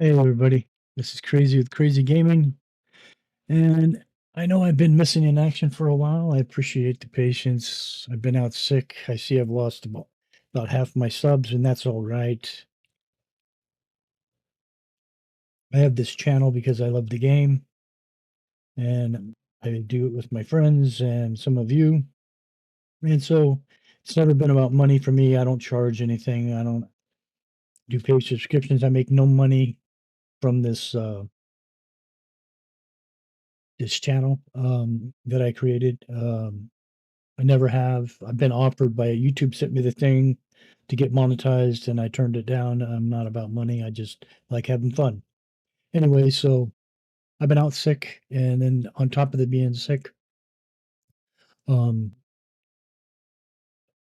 Hey everybody, this is Crazy with Crazy Gaming, and I know I've been missing in action for a while. I appreciate the patience. I've been out sick. I see I've lost about half my subs, and that's all right. I have this channel because I love the game, and I do it with my friends and some of you. And so it's never been about money for me. I don't charge anything. I don't do paid subscriptions. I make no money from this channel that I created. I never have. I've been offered by YouTube sent me the thing to get monetized and I turned it down. I'm not about money. I just like having fun. Anyway, so I've been out sick and then on top of the being sick, um,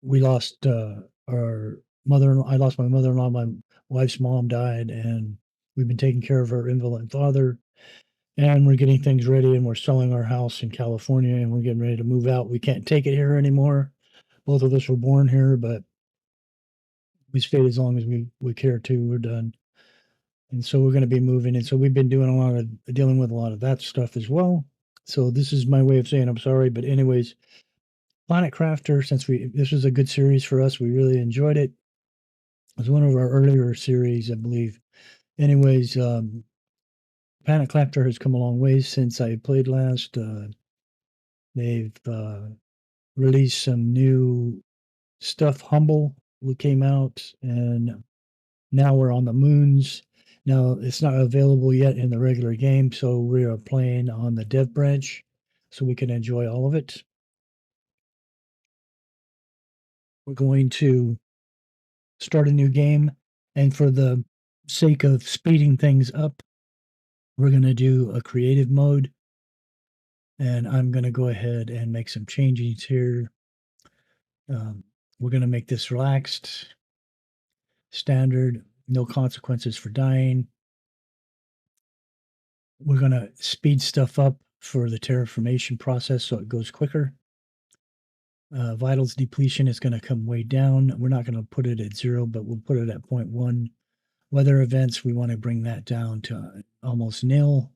we lost our mother-in-law. I lost my mother-in-law. My wife's mom died and we've been taking care of her invalid father and we're getting things ready and we're selling our house in California and we're getting ready to move out. We can't take it here anymore. Both of us were born here, but we stayed as long as we care to. We're done. And so we're going to be moving. And so we've been doing a lot of dealing with a lot of that stuff as well. So this is my way of saying I'm sorry. But anyways, Planet Crafter, since this was a good series for us, we really enjoyed it. It was one of our earlier series, I believe. Anyways, Planet Crafter has come a long way since I played last. They've released some new stuff. Humble came out, and now we're on the moons. Now it's not available yet in the regular game, so we are playing on the dev branch so we can enjoy all of it. We're going to start a new game, and for the sake of speeding things up, we're going to do a creative mode. And I'm going to go ahead and make some changes here. We're going to make this relaxed, standard, no consequences for dying. We're going to speed stuff up for the terraformation process so it goes quicker. Vitals depletion is going to come way down. We're not going to put it at 0, but we'll put it at 0.1. Weather events, we want to bring that down to almost nil.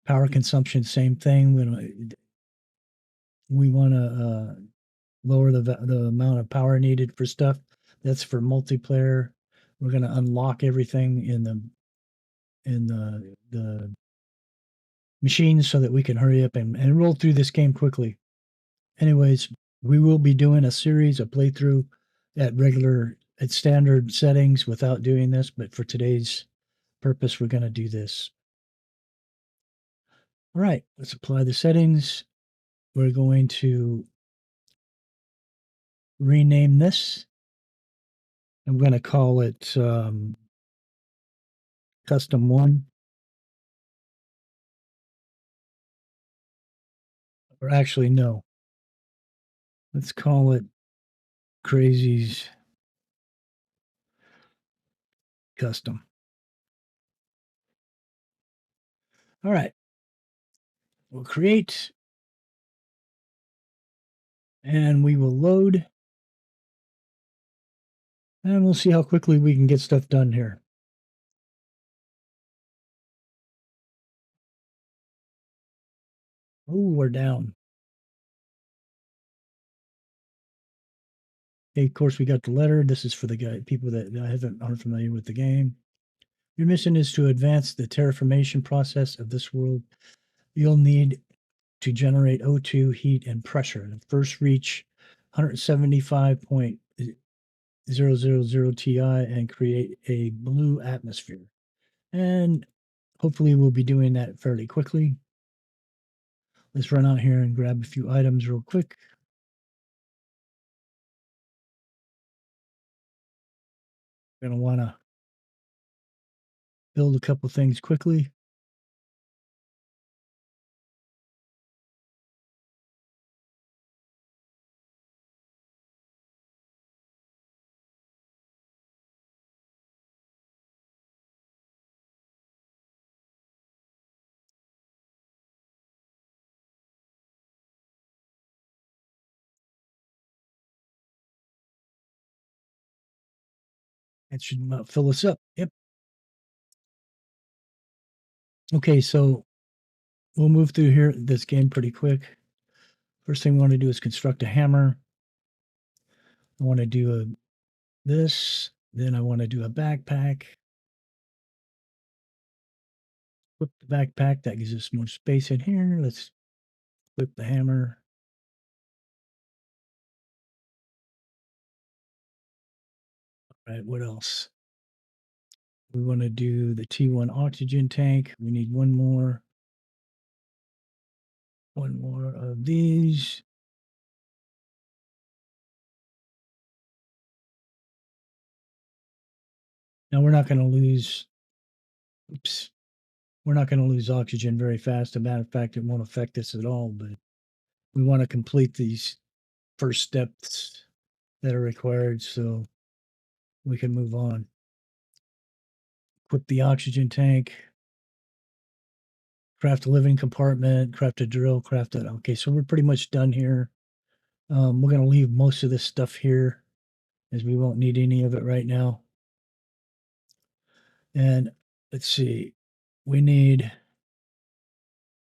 Power consumption, same thing. We want to lower the amount of power needed for stuff. That's for multiplayer. We're going to unlock everything in the machines so that we can hurry up and roll through this game quickly. Anyways, we will be doing a series, a playthrough at standard settings without doing this, but for today's purpose, we're going to do this. All right, let's apply the settings. We're going to rename this. I'm going to call it Custom 1. Or actually, no. Let's call it Crazy's Custom. All right. We'll create and we will load and we'll see how quickly we can get stuff done here. Oh, we're down. Okay, of course, we got the letter. This is for the people that aren't familiar with the game. Your mission is to advance the terraformation process of this world. You'll need to generate O2, heat, and pressure. And first reach 175.000 Ti and create a blue atmosphere. And hopefully we'll be doing that fairly quickly. Let's run out here and grab a few items real quick. We're going to want to build a couple things quickly. That should about fill us up. Yep. Okay, so we'll move through here this game pretty quick. First thing we want to do is construct a hammer. I want to do this. Then I want to do a backpack. Flip the backpack. That gives us more space in here. Let's flip the hammer. All right, what else? We want to do the T1 oxygen tank. We need one more of these. Now we're not going to lose, oops, we're not going to lose oxygen very fast. As a matter of fact, it won't affect us at all, but we want to complete these first steps that are required so we can move on. Equip the oxygen tank, craft a living compartment, craft a drill, craft it. Okay, so we're pretty much done here. We're going to leave most of this stuff here as we won't need any of it right now. And let's see, we need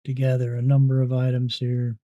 to gather a number of items here.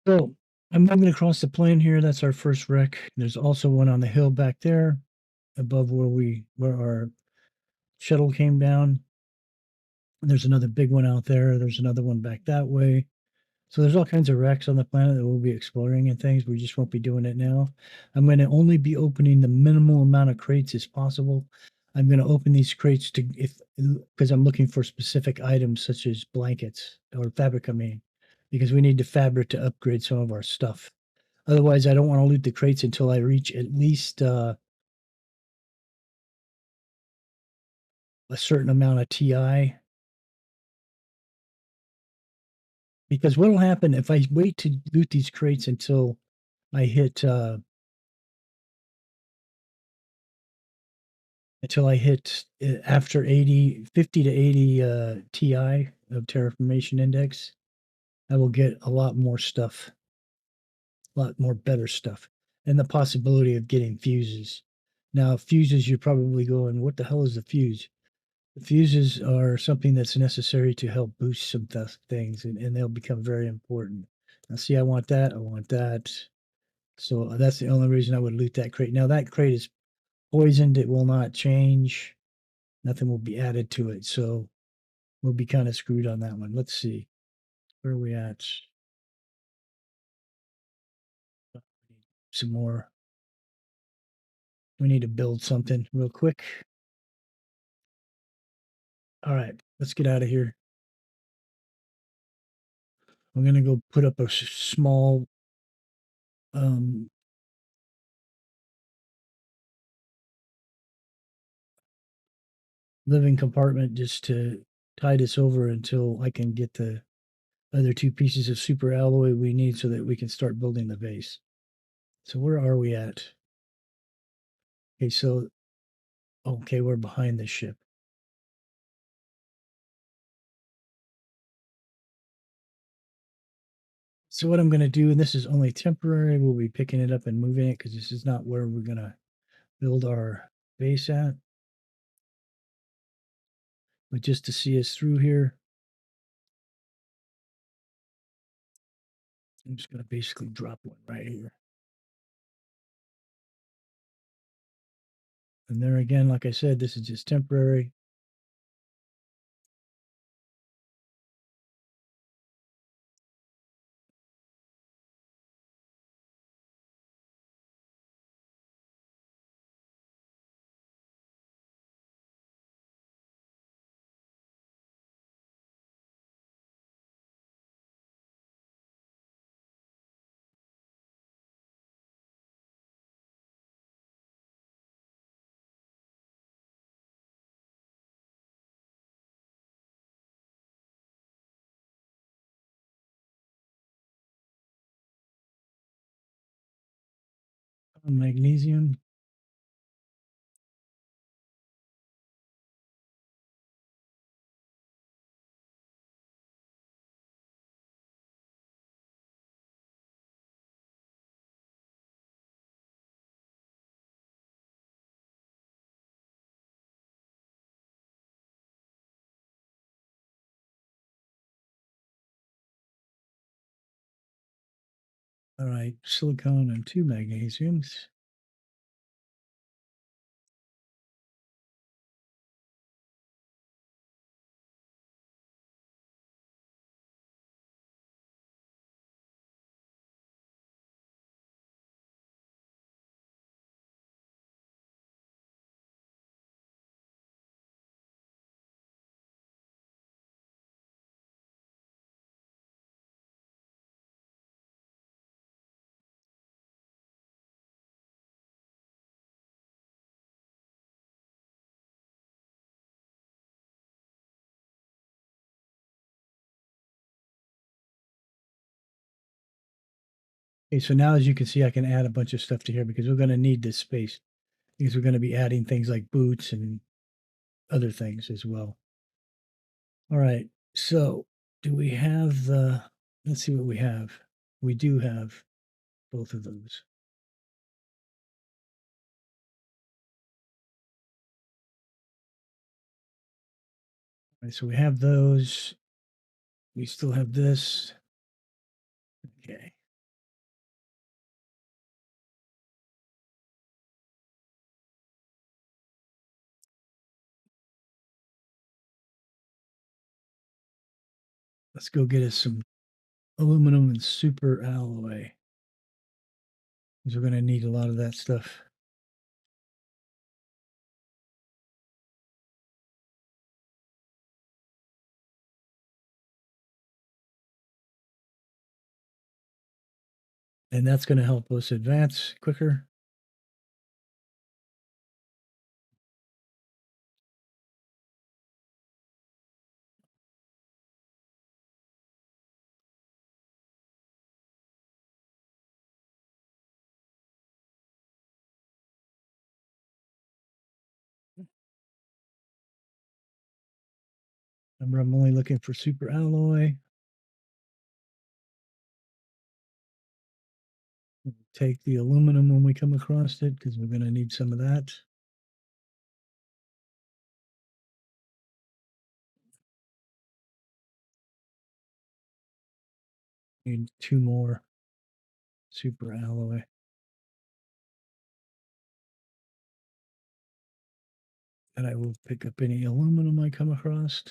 So I'm moving across the plain here. That's our first wreck. There's also one on the hill back there above where our shuttle came down. There's another big one out there. There's another one back that way. So there's all kinds of wrecks on the planet that we'll be exploring and things. We just won't be doing it now. I'm going to only be opening the minimal amount of crates as possible. I'm going to open these crates to if because I'm looking for specific items such as blankets or fabric. I mean, because we need the fabric to upgrade some of our stuff. Otherwise, I don't want to loot the crates until I reach at least a certain amount of TI. Because what will happen if I wait to loot these crates until I hit after 80, 50 to 80 TI of terraformation index, I will get a lot more stuff, a lot more better stuff, and the possibility of getting fuses. Now, fuses, you're probably going, what the hell is a fuse? The fuses are something that's necessary to help boost some things, and they'll become very important. Now, see, I want that. I want that. So that's the only reason I would loot that crate. Now, that crate is poisoned. It will not change. Nothing will be added to it. So we'll be kind of screwed on that one. Let's see. Where are we at? Some more. We need to build something real quick. All right, let's get out of here. I'm going to go put up a small um, living compartment just to tide us over until I can get the other two pieces of super alloy we need so that we can start building the base. So where are we at? Okay, so okay, we're behind the ship. So what I'm going to do, and this is only temporary, we'll be picking it up and moving it because this is not where we're going to build our base at. But just to see us through here, I'm just going to basically drop one right here. And there again, like I said, this is just temporary. Magnesium. All right, silicone and 2 magnesiums. Okay, so now as you can see, I can add a bunch of stuff to here because we're going to need this space because we're going to be adding things like boots and other things as well. All right, so do we have the, let's see what we have. We do have both of those. All right, so we have those. We still have this. Okay. Let's go get us some aluminum and super alloy because we're going to need a lot of that stuff. And that's going to help us advance quicker. Remember, I'm only looking for super alloy. Take the aluminum when we come across it because we're going to need some of that. Need 2 more super alloy. And I will pick up any aluminum I come across.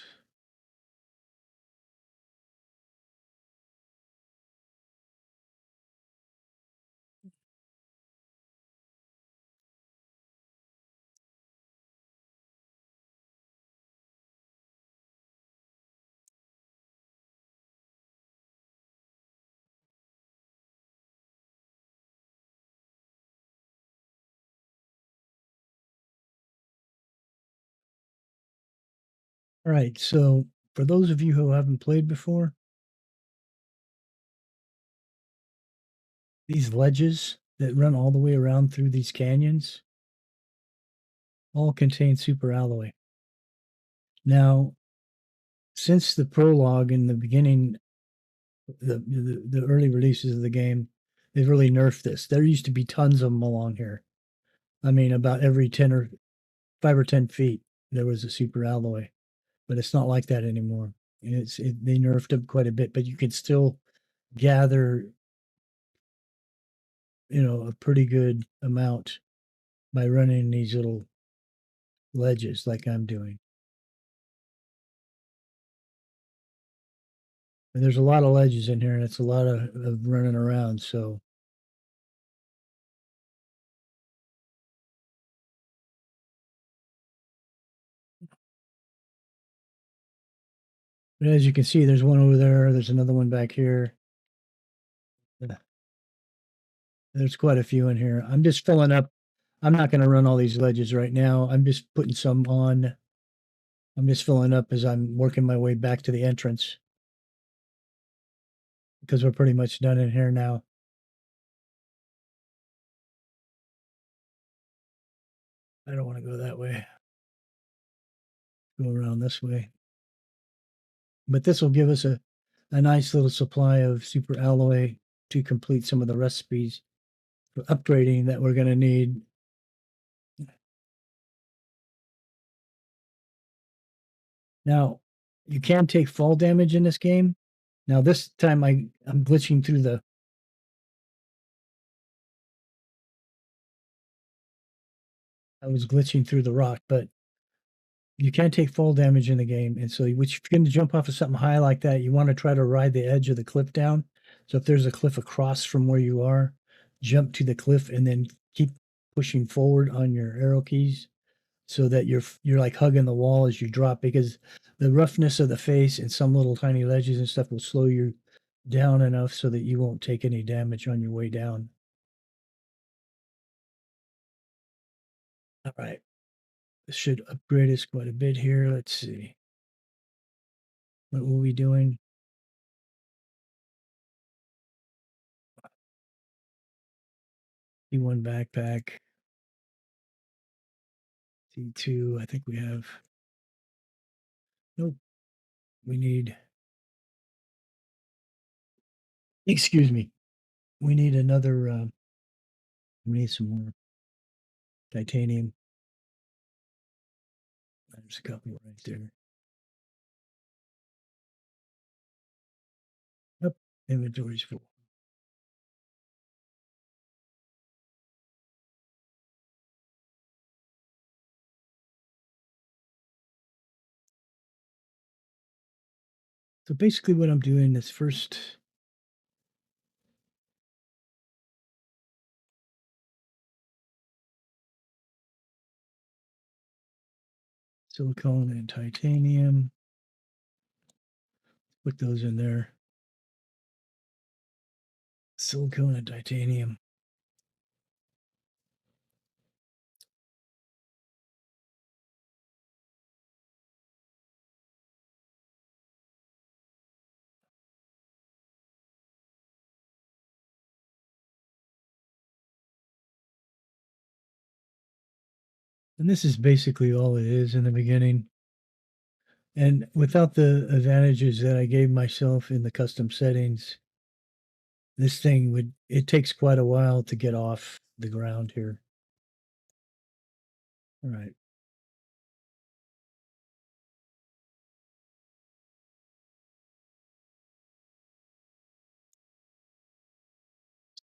All right, so for those of you who haven't played before, these ledges that run all the way around through these canyons all contain super alloy. Now, since the prologue in the beginning, the early releases of the game, they've really nerfed this. There used to be tons of them along here. I mean, about every 10 or 5 or 10 feet, there was a super alloy, but it's not like that anymore. They nerfed them quite a bit, but you can still gather, a pretty good amount by running these little ledges like I'm doing. And there's a lot of ledges in here, and it's a lot of running around. So, but as you can see, there's one over there. There's another one back here. Yeah, there's quite a few in here. I'm just filling up. I'm not going to run all these ledges right now. I'm just putting some on. I'm just filling up as I'm working my way back to the entrance because we're pretty much done in here now. I don't wanna go that way. Go around this way. But this will give us a nice little supply of super alloy to complete some of the recipes for upgrading that we're gonna need. Now, you can take fall damage in this game. Now this time I'm glitching through the I was glitching through the rock, but you can take fall damage in the game, and so which if you're gonna jump off of something high like that, you wanna try to ride the edge of the cliff down. So if there's a cliff across from where you are, jump to the cliff and then keep pushing forward on your arrow keys so that you're like hugging the wall as you drop because the roughness of the face and some little tiny ledges and stuff will slow you down enough so that you won't take any damage on your way down. All right. This should upgrade us quite a bit here. Let's see. What were we doing? T1 backpack. T2. I think we have. Nope. We need. Excuse me. We need another. We need some more titanium. There's a couple right there. Yep. Inventory's full. So basically, what I'm doing is first silicone and titanium. Put those in there. Silicone and titanium. And this is basically all it is in the beginning. And without the advantages that I gave myself in the custom settings, this thing would it takes quite a while to get off the ground here. All right.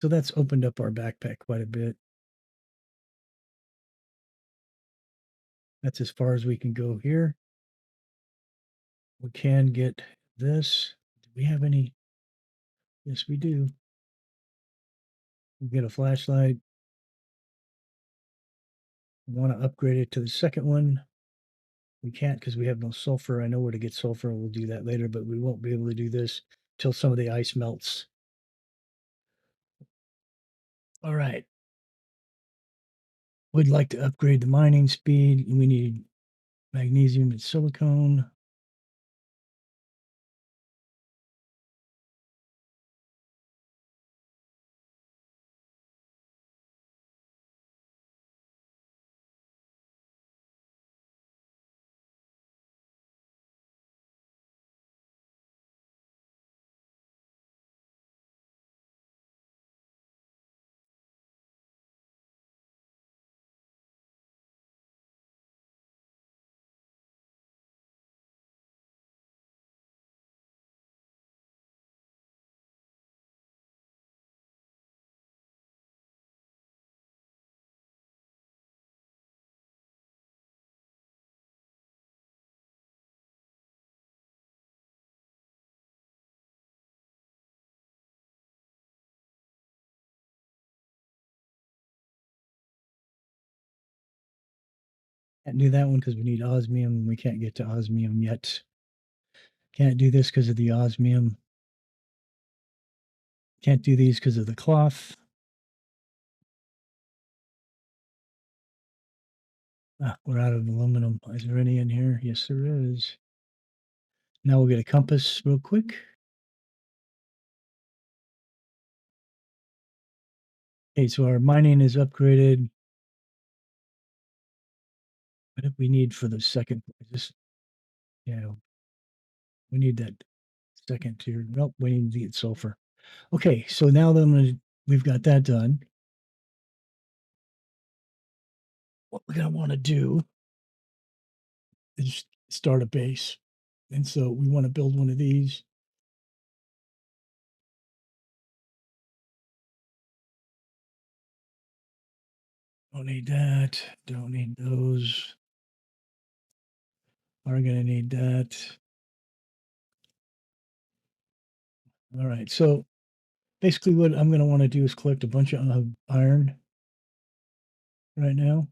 So that's opened up our backpack quite a bit. That's as far as we can go here. We can get this. Do we have any? Yes, we do. We get a flashlight. We want to upgrade it to the second one. We can't because we have no sulfur. I know where to get sulfur. We'll do that later, but we won't be able to do this till some of the ice melts. All right. Would like to upgrade the mining speed. We need magnesium and silicone. Can't do that one because we need osmium. We can't get to osmium yet. Can't do this because of the osmium. Can't do these because of the cloth. Ah, we're out of aluminum. Is there any in here? Yes, there is. Now we'll get a compass real quick. Okay, so our mining is upgraded. What do we need for the second? Just, yeah, we need that second tier. Nope, we need to get sulfur. Okay, so now that we've got that done, what we're gonna want to do is start a base. And so we want to build one of these. Don't need that. Don't need those. Are gonna need that. All right. So basically, what I'm gonna want to do is collect a bunch of iron right now.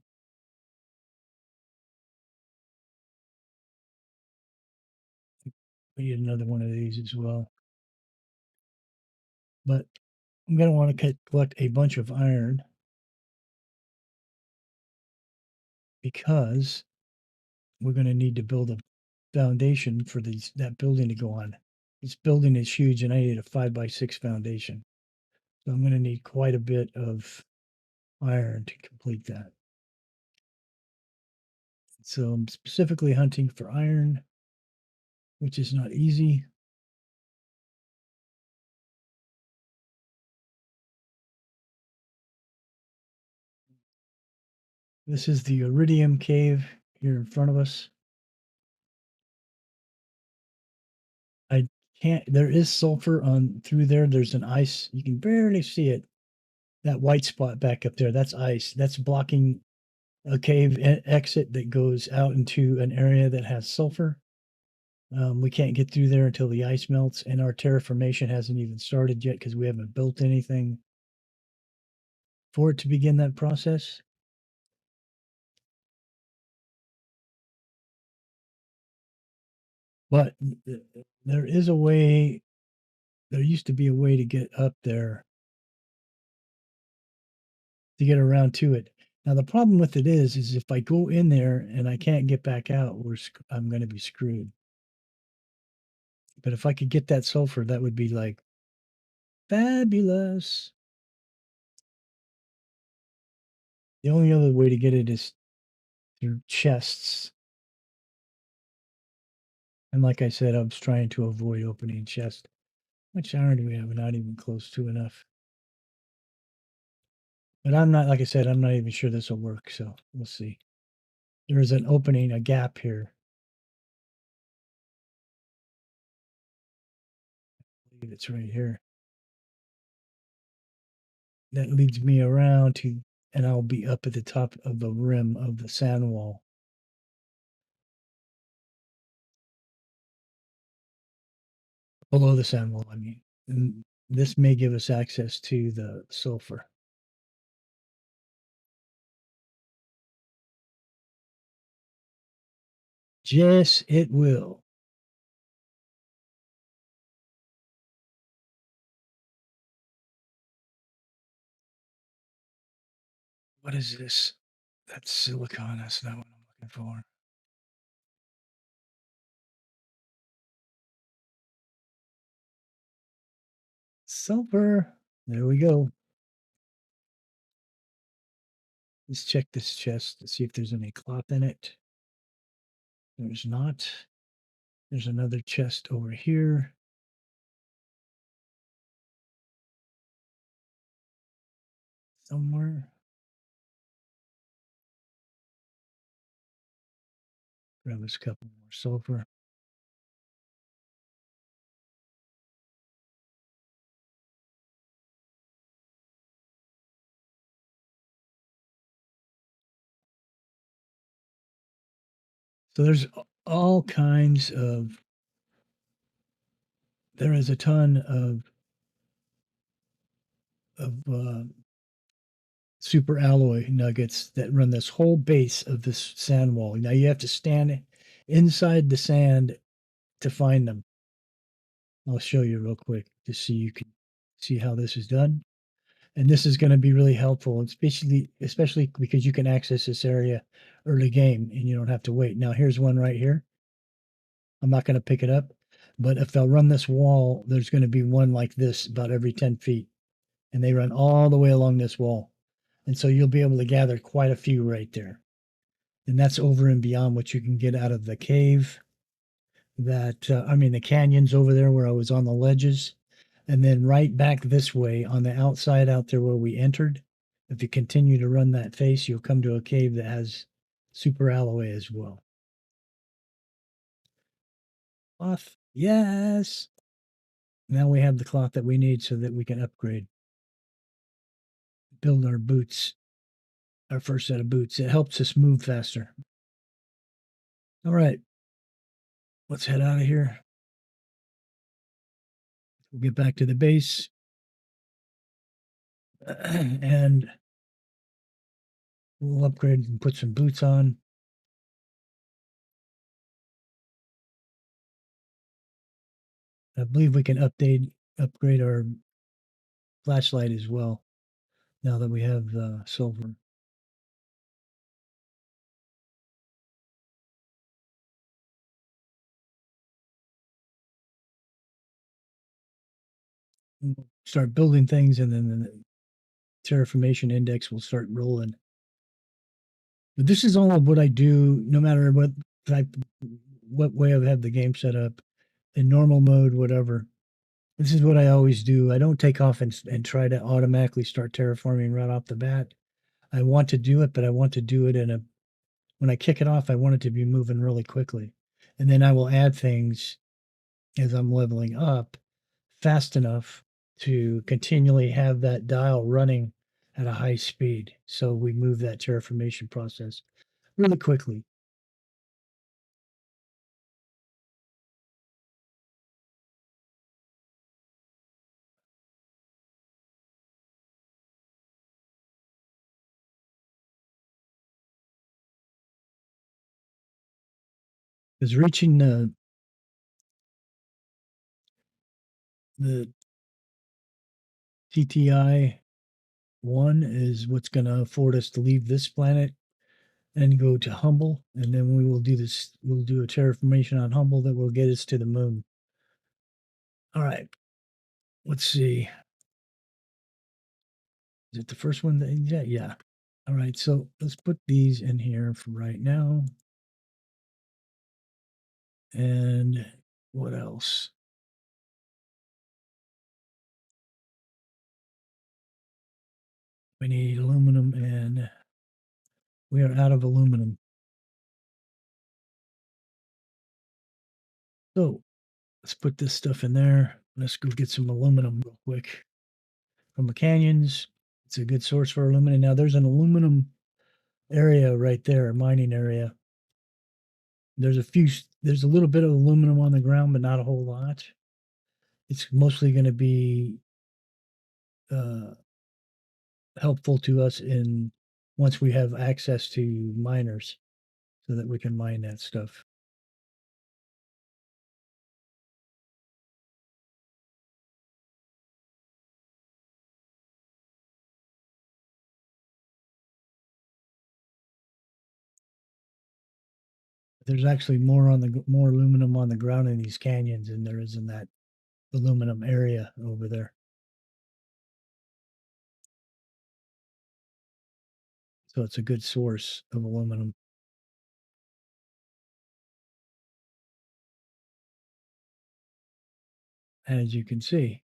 We need another one of these as well. But I'm gonna want to collect a bunch of iron because we're gonna need to build a foundation for that building to go on. This building is huge, and I need a 5x6 foundation. So I'm gonna need quite a bit of iron to complete that. So I'm specifically hunting for iron, which is not easy. This is the iridium cave here in front of us. I can't, there is sulfur on through there. There's an ice. You can barely see it. That white spot back up there, that's ice. That's blocking a cave exit that goes out into an area that has sulfur. We can't get through there until the ice melts, and our terraformation hasn't even started yet because we haven't built anything for it to begin that process. But there is a way, there used to be a way to get up there, to get around to it. Now, the problem with it is if I go in there and I can't get back out, I'm going to be screwed. But if I could get that sulfur, that would be like fabulous. The only other way to get it is through chests. And like I said, I was trying to avoid opening chests. How much iron do we have? Not even close to enough. But I'm not, like I said, I'm not even sure this will work. So we'll see. There is an opening, a gap here. I believe it's right here. That leads me around to, and I'll be up at the top of the rim of the sand wall. Below the sand wall, I mean. And this may give us access to the sulfur. Yes, it will. What is this? That's silicon. That's not what I'm looking for. Sulfur. There we go. Let's check this chest to see if there's any cloth in it. There's not. There's another chest over here. Somewhere. Grab us a couple more sulfur. So there's all kinds of, there is a ton of super alloy nuggets that run this whole base of this sand wall. Now you have to stand inside the sand to find them. I'll show you real quick just so you can see how this is done. And this is going to be really helpful, especially because you can access this area early game and you don't have to wait. Now here's one right here. I'm not going to pick it up, but if I run this wall, there's going to be one like this about every 10 feet, and they run all the way along this wall. And so you'll be able to gather quite a few right there. and that's over and beyond what you can get out of the cave that I mean the canyons over there where I was on the ledges, and then right back this way on the outside out there where we entered. If you continue to run that face, you'll come to a cave that has super alloy as well. Cloth, yes. Now we have the cloth that we need so that we can upgrade, build our boots, our first set of boots. It helps us move faster. All right, let's head out of here. We'll get back to the base and we'll upgrade and put some boots on. I believe we can upgrade our flashlight as well now that we have silver. We'll start building things, and then the terraformation index will start rolling. But this is all of what I do, no matter type, what way I've had the game set up, in normal mode, whatever. This is what I always do. I don't take off and try to automatically start terraforming right off the bat. I want to do it, but I want to do it when I kick it off, I want it to be moving really quickly. And then I will add things as I'm leveling up fast enough to continually have that dial running at a high speed. So we move that terraformation process really quickly. Because reaching the TTI 1 is what's going to afford us to leave this planet and go to Humble. And then we will do this, we'll do a terraformation on Humble that will get us to the moon. All right. Let's see. Is it the first one? Yeah, yeah. All right. So let's put these in here for right now. And what else? We need aluminum, and we are out of aluminum. So let's put this stuff in there. Let's go get some aluminum real quick from the canyons. It's a good source for aluminum. Now there's an aluminum area right there, a mining area. There's a little bit of aluminum on the ground, but not a whole lot. It's mostly going to be uh, helpful to us in once we have access to miners so that we can mine that stuff. There's actually more aluminum on the ground in these canyons than there is in that aluminum area over there. So it's a good source of aluminum, as you can see.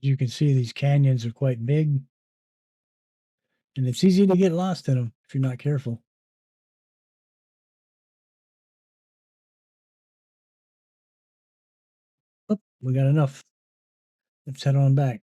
As you can see, these canyons are quite big, and it's easy to get lost in them if you're not careful. Oh, we got enough. Let's head on back.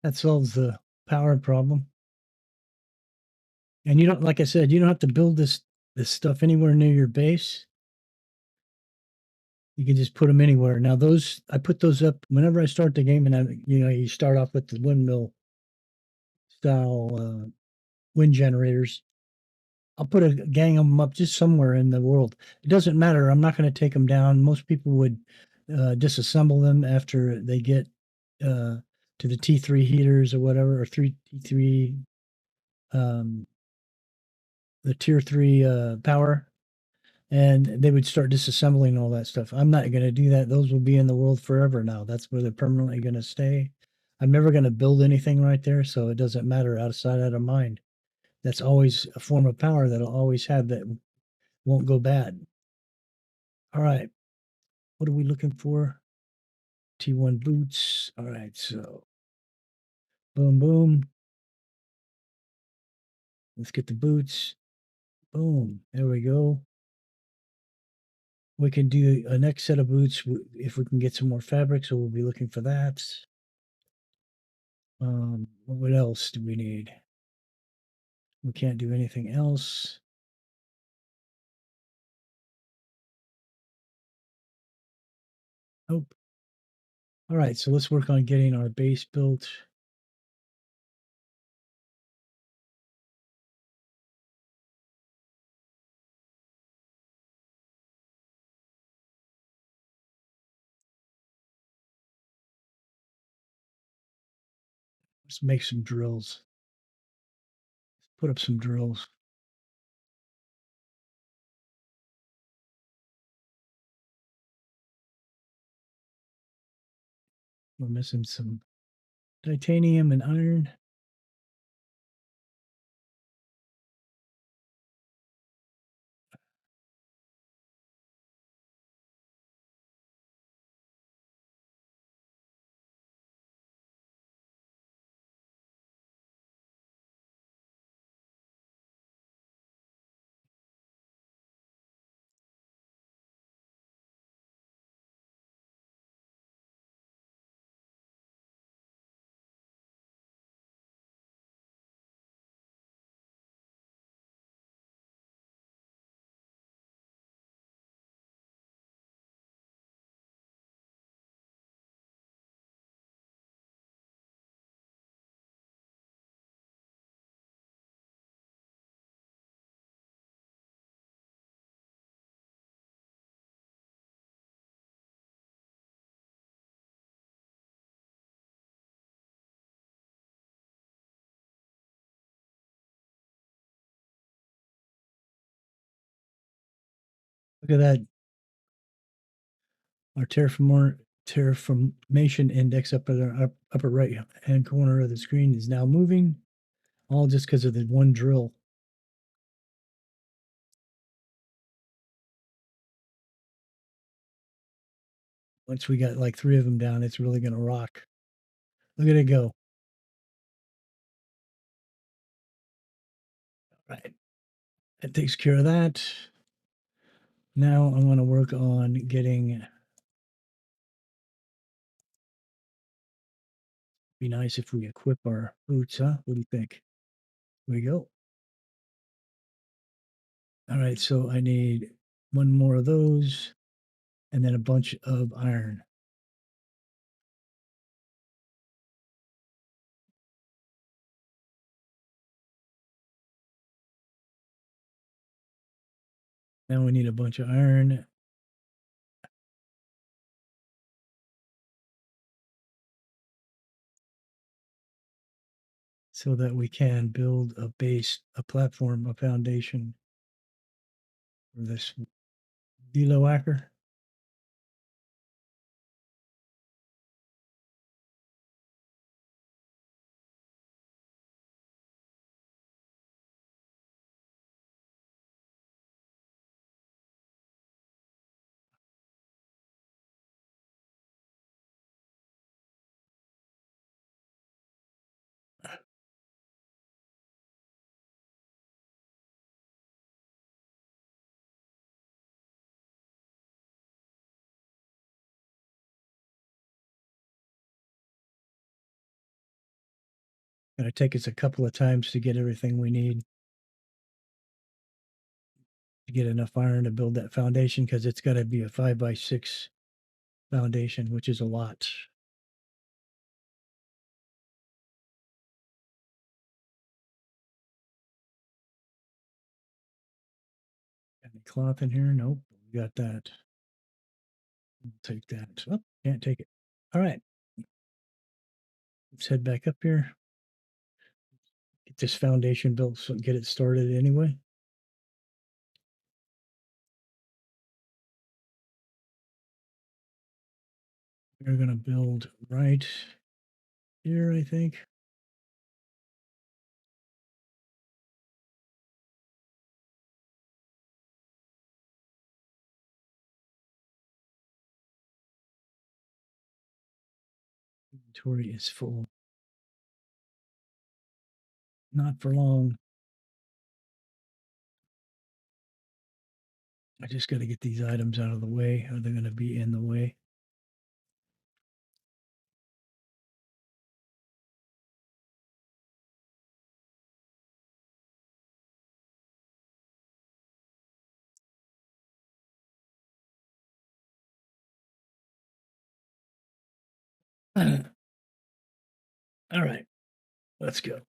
That solves the power problem. And you don't like I said, you don't have to build this stuff anywhere near your base. You can just put them anywhere. Now those I put those up whenever I start the game, and you start off with the windmill style, wind generators. I'll put a gang of them up just somewhere in the world. It doesn't matter. I'm not gonna take them down. Most people would, disassemble them after they get, uh, to the T3 heaters or whatever, or 3 T3, um, the tier 3, power, and they would start disassembling all that stuff. I'm not gonna do that. Those will be in the world forever now. That's where they're permanently gonna stay. I'm never gonna build anything right there, so it doesn't matter. Out of sight, out of mind. That's always a form of power that I'll always have that won't go bad. All right. What are we looking for? T1 boots. All right. So boom, boom. Let's get the boots. Boom. There we go. We can do a next set of boots if we can get some more fabric. So we'll be looking for that. What else do we need? We can't do anything else. Nope. All right. So let's work on getting our base built. Let's make some drills. Let's put up some drills. We're missing some titanium and iron. Look at that. Our terraformation index up in the upper right hand corner of the screen is now moving, all just because of the one drill. Once we got like 3 of them down, it's really gonna rock. Look at it go. Right. That takes care of that. Now I wanna work on getting be nice if we equip our boots, huh? What do you think? Here we go. Alright, so I need 1 more of those and then a bunch of iron. Now we need a bunch of iron so that we can build a base, a platform, a foundation for this Whacker. Gonna take us a couple of times to get everything we need to get enough iron to build that foundation because it's got to be a 5 by 6 foundation, which is a lot. Got any cloth in here? Nope. We got that. We'll take that. Oh, can't take it. All right. Let's head back up here. Get this foundation built so get it started anyway. We're gonna build right here, I think. Inventory is full. Not for long. I just got to get these items out of the way, or they're going to be in the way. All right, let's go.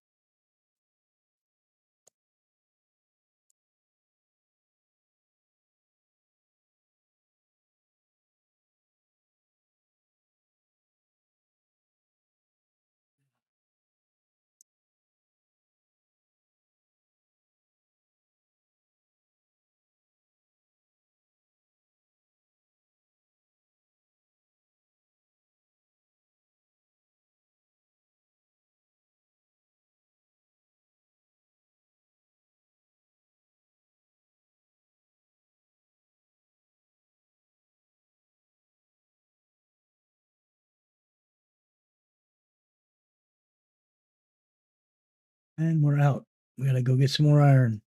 And we're out. We got to go get some more iron.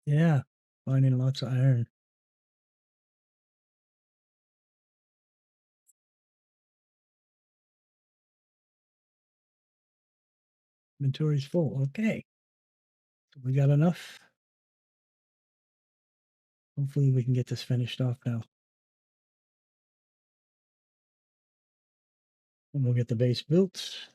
Yeah, finding lots of iron. Inventory's full. Okay, so we got enough. Hopefully, we can get this finished off now. And we'll get the base built.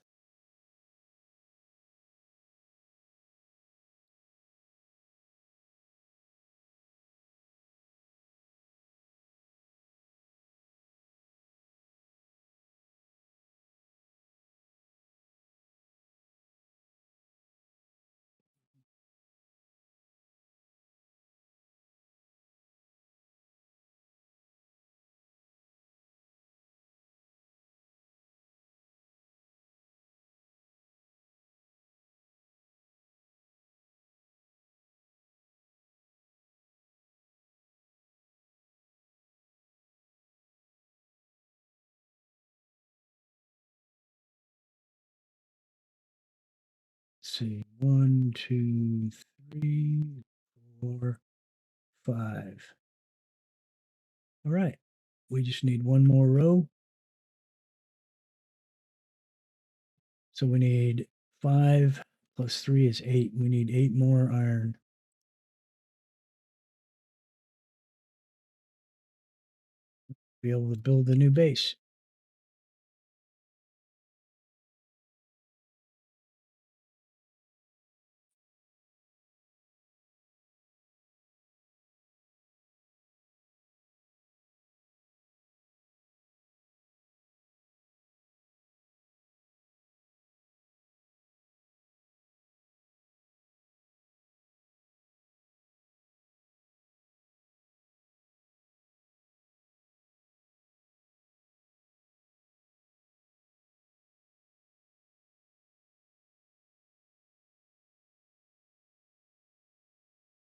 Let's see, 1, 2, 3, 4, 5. All right, we just need one more row. So we need 5 plus 3 is 8. We need 8 more iron. be able to build the new base.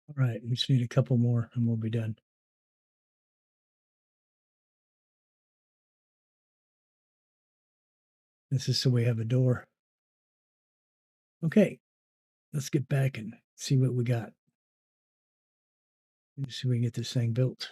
All right, we just need a couple more and we'll be done. This is so we have a door. Okay, let's get back and see what we got. Let's see if we can get this thing built.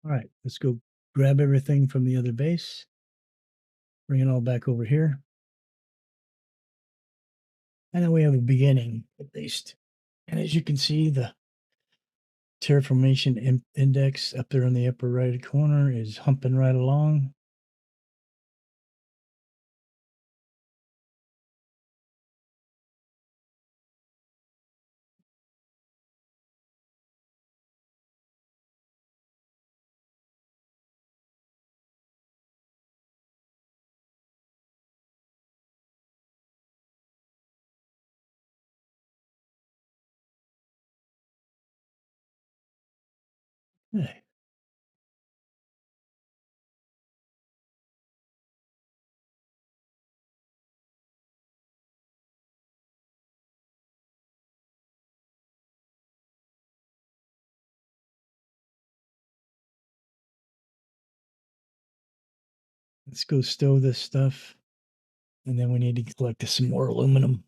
All right, let's go grab everything from the other base, bring it all back over here. And then we have a beginning, at least. And as you can see, the terraformation index up there in the upper right corner is humping right along. Okay. Let's go stow this stuff. And then we need to collect some more aluminum.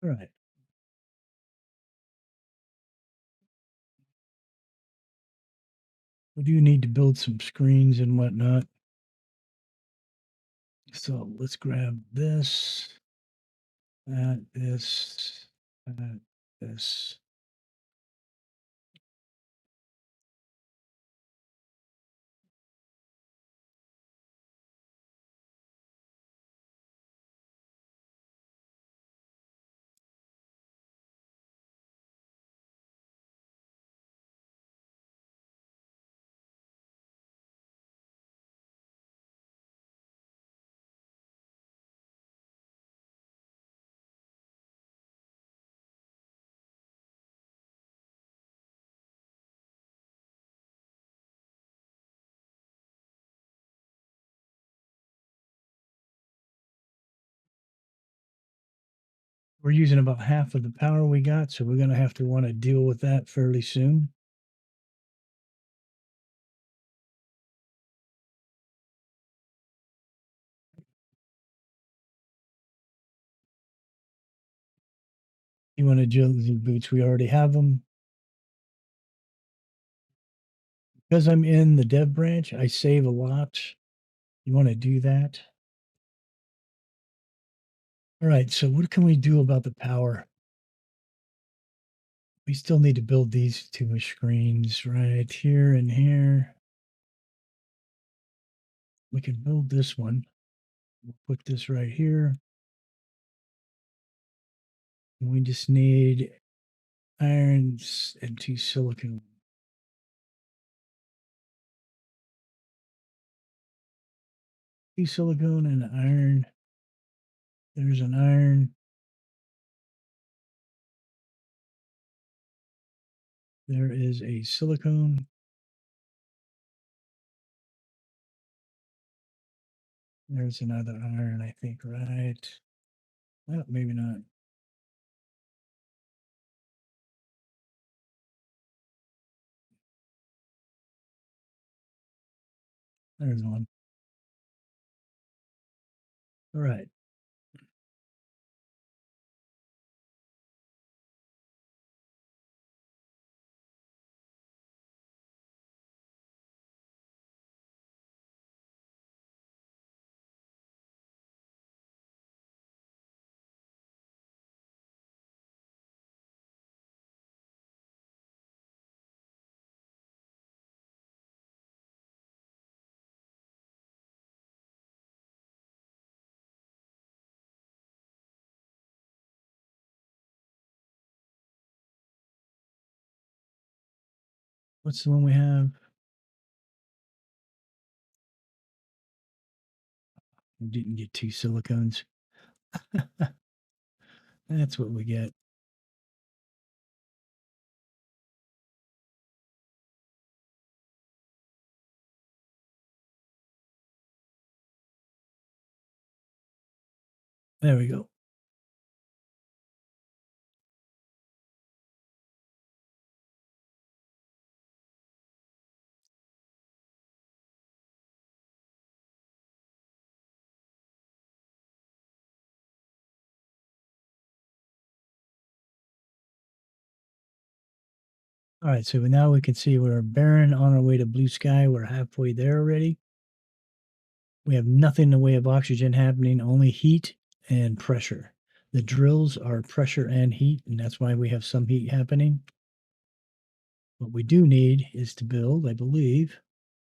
All right. We do need to build some screens and whatnot. So let's grab this, that, this, that, this. We're using about half of the power we got, so we're gonna have to wanna deal with that fairly soon. You wanna drill the boots, we already have them. Because 'Cause I'm in the dev branch, I save a lot. You wanna do that? Alright, so what can we do about the power? We still need to build these 2 screens right here and here. We can build this one. We'll put this right here. We just need irons and 2 silicon. 2 silicone and iron. There's an iron. There is a silicone. There's another iron, I think, right? Well, maybe not. There's one. All right. What's the one we have? We didn't get 2 silicones. That's what we get. There we go. All right, so now we can see we're barren on our way to blue sky. We're halfway there already. We have nothing in the way of oxygen happening, only heat and pressure. The drills are pressure and heat, and that's why we have some heat happening. What we do need is to build, I believe,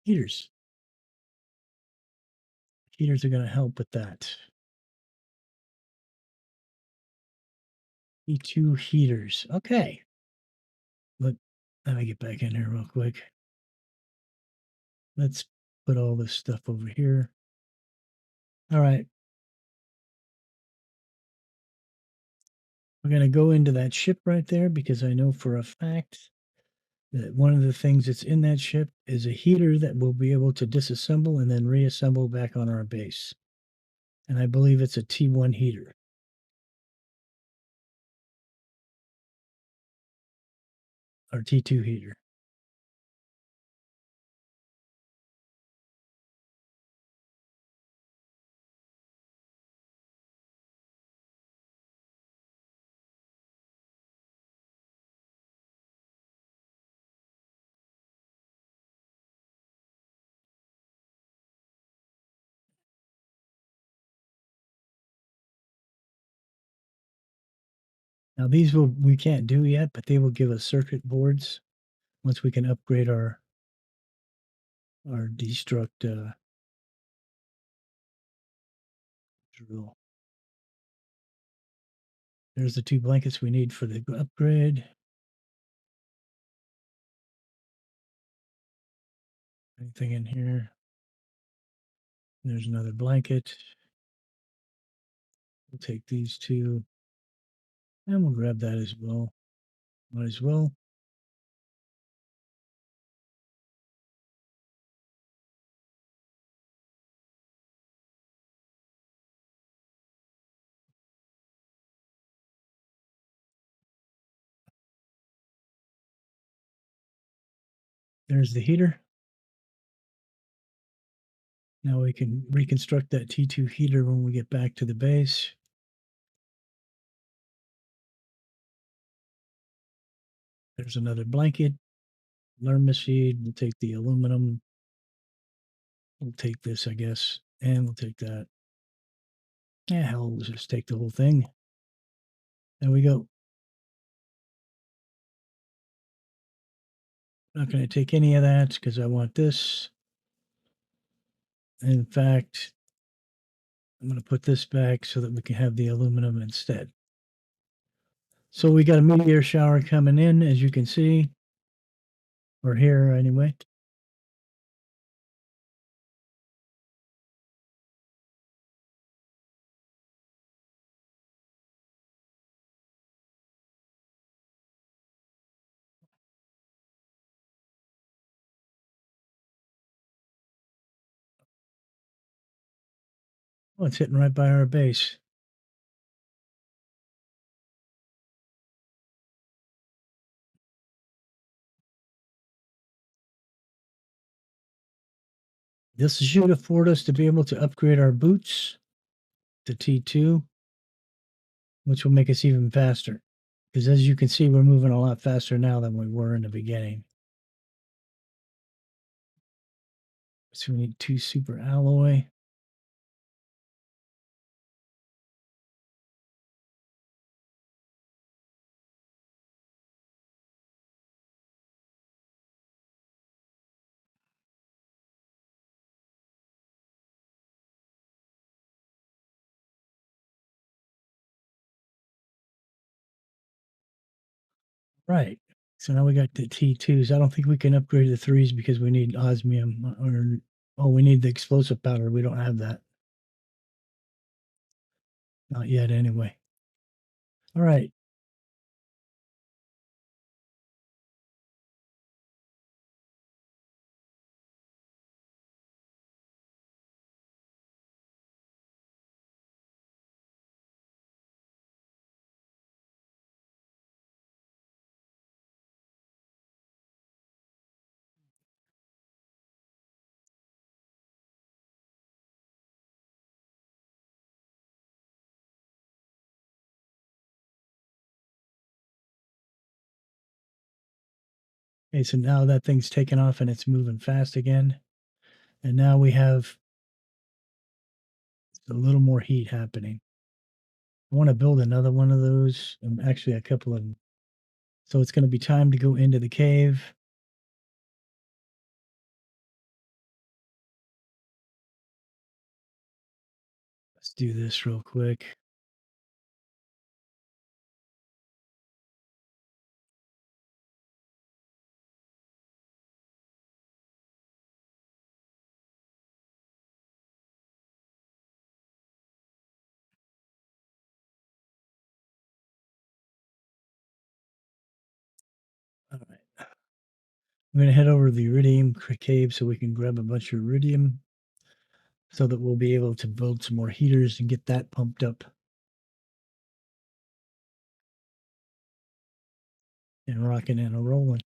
heaters. Heaters are going to help with that. E2 heaters. Okay. Let, let me get back in here real quick. Let's put all this stuff over here. All right. We're going to go into that ship right there because I know for a fact that one of the things that's in that ship is a heater that we'll be able to disassemble and then reassemble back on our base. And I believe it's a T1 heater or T2 heater. Now these we can't do yet, but they will give us circuit boards once we can upgrade our destruct drill. There's the 2 blankets we need for the upgrade. Anything in here? There's another blanket. We'll take these 2 and we'll grab that as well. Might as well. There's the heater. Now we can reconstruct that T2 heater when we get back to the base. There's another blanket. Learn seed. We'll take the aluminum. We'll take this, I guess. And we'll take that. Yeah, hell, let's just take the whole thing. There we go. Not going to take any of that because I want this. In fact, I'm going to put this back so that we can have the aluminum instead. So we got a meteor shower coming in, as you can see, or here anyway. Oh, it's hitting right by our base. This should afford us to be able to upgrade our boots to T2, which will make us even faster. Because as you can see, we're moving a lot faster now than we were in the beginning. So we need 2 super alloy. Right. So now we got the T2s. I don't think we can upgrade the 3s because we need osmium or oh, we need the explosive powder. We don't have that. Not yet anyway. All right. Okay, so now that thing's taken off and it's moving fast again. And now we have a little more heat happening. I want to build another one of those, actually a couple of them. So it's going to be time to go into the cave. Let's do this real quick. All right. I'm going to head over to the iridium cave so we can grab a bunch of iridium so that we'll be able to build some more heaters and get that pumped up and rocking and rolling.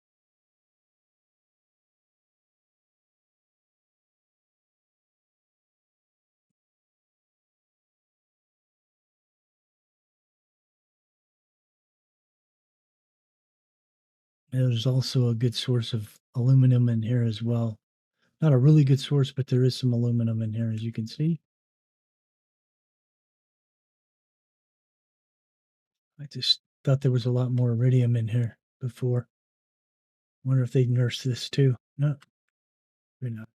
There's also a good source of aluminum in here as well. Not a really good source, but there is some aluminum in here, as you can see. I just thought there was a lot more iridium in here before. Wonder if they'd nurse this too. No, they're not.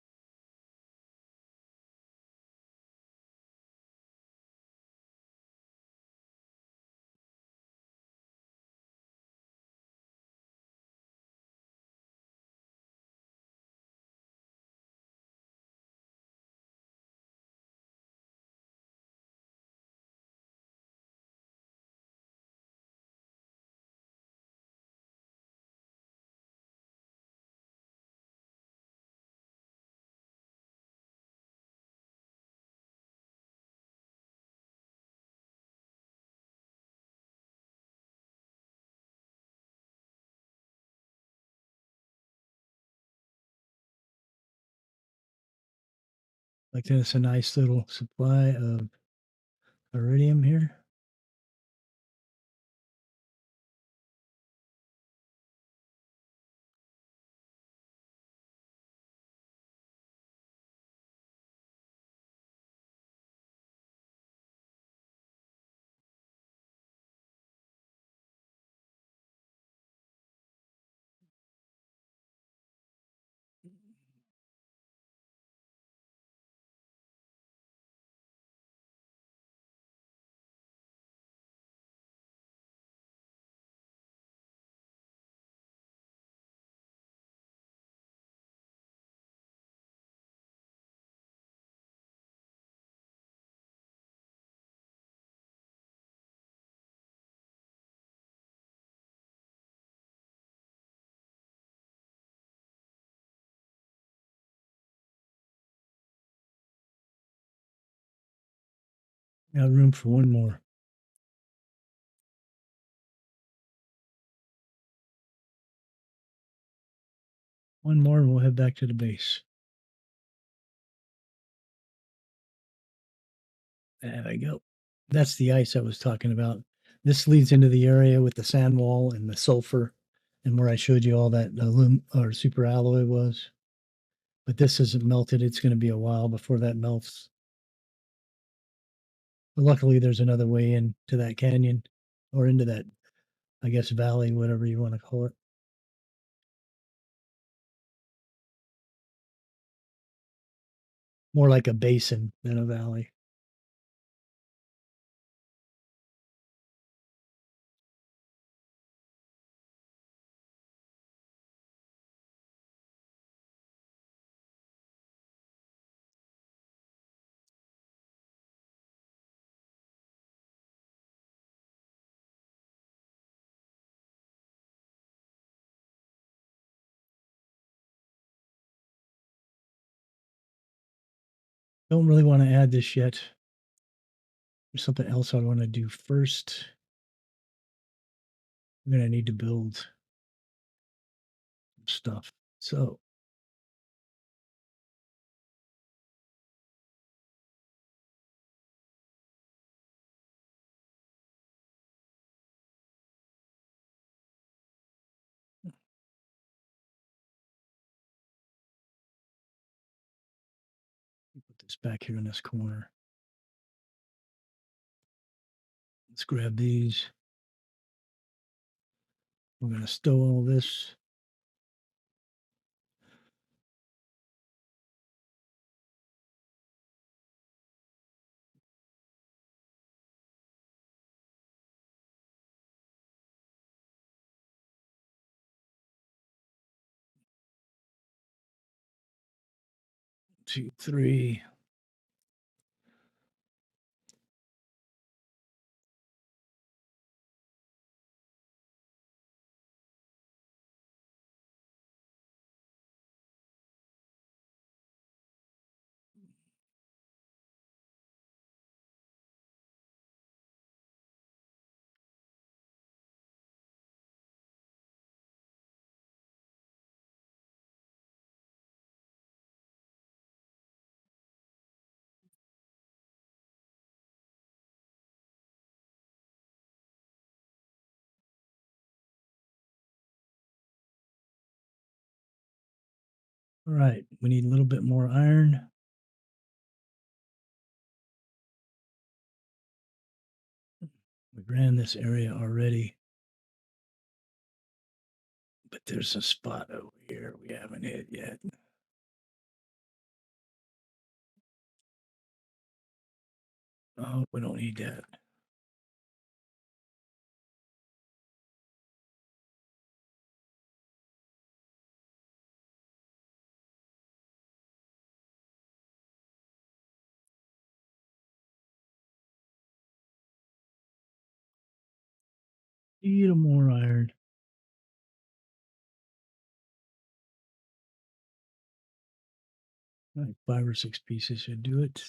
Like there's a nice little supply of iridium here. Got room for one more. One more and we'll head back to the base. There we go. That's the ice I was talking about. This leads into the area with the sand wall and the sulfur and where I showed you all that or super alloy was. But this isn't melted. It's going to be a while before that melts. But luckily, there's another way into that canyon or into that, I guess, valley, whatever you want to call it. More like a basin than a valley. Don't really want to add this yet. There's something else I want to do first. I'm going to need to build stuff. So 'Let me put this back here in this corner. Let's grab these. We're going to stow all this. Two, three. All right. We need a little bit more iron. We ran this area already, but there's a spot over here we haven't hit yet. Oh, we don't need that. Need a more iron. Like 5 or 6 pieces should do it.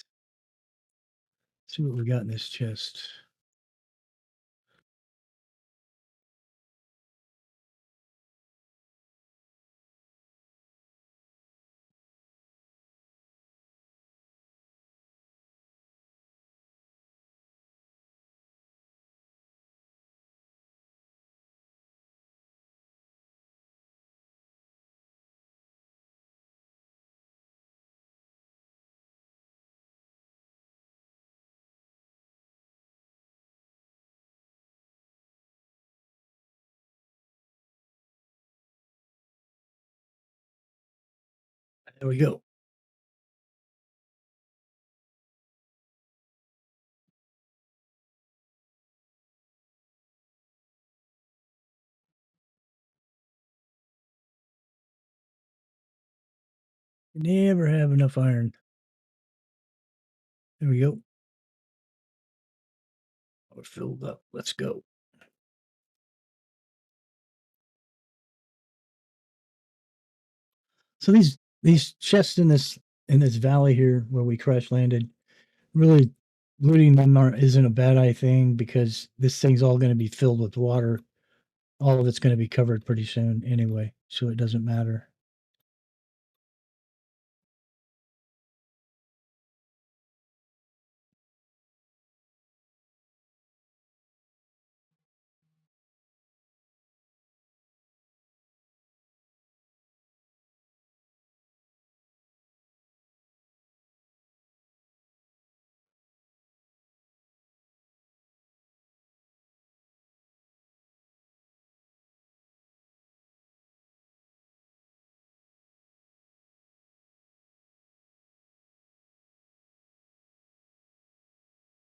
See what we got in this chest. There we go. Never have enough iron. There we go. We're filled up. Let's go. So these chests in this valley here where we crash landed, really looting them isn't a bad thing because this thing's all going to be filled with water. All of it's going to be covered pretty soon anyway, so it doesn't matter.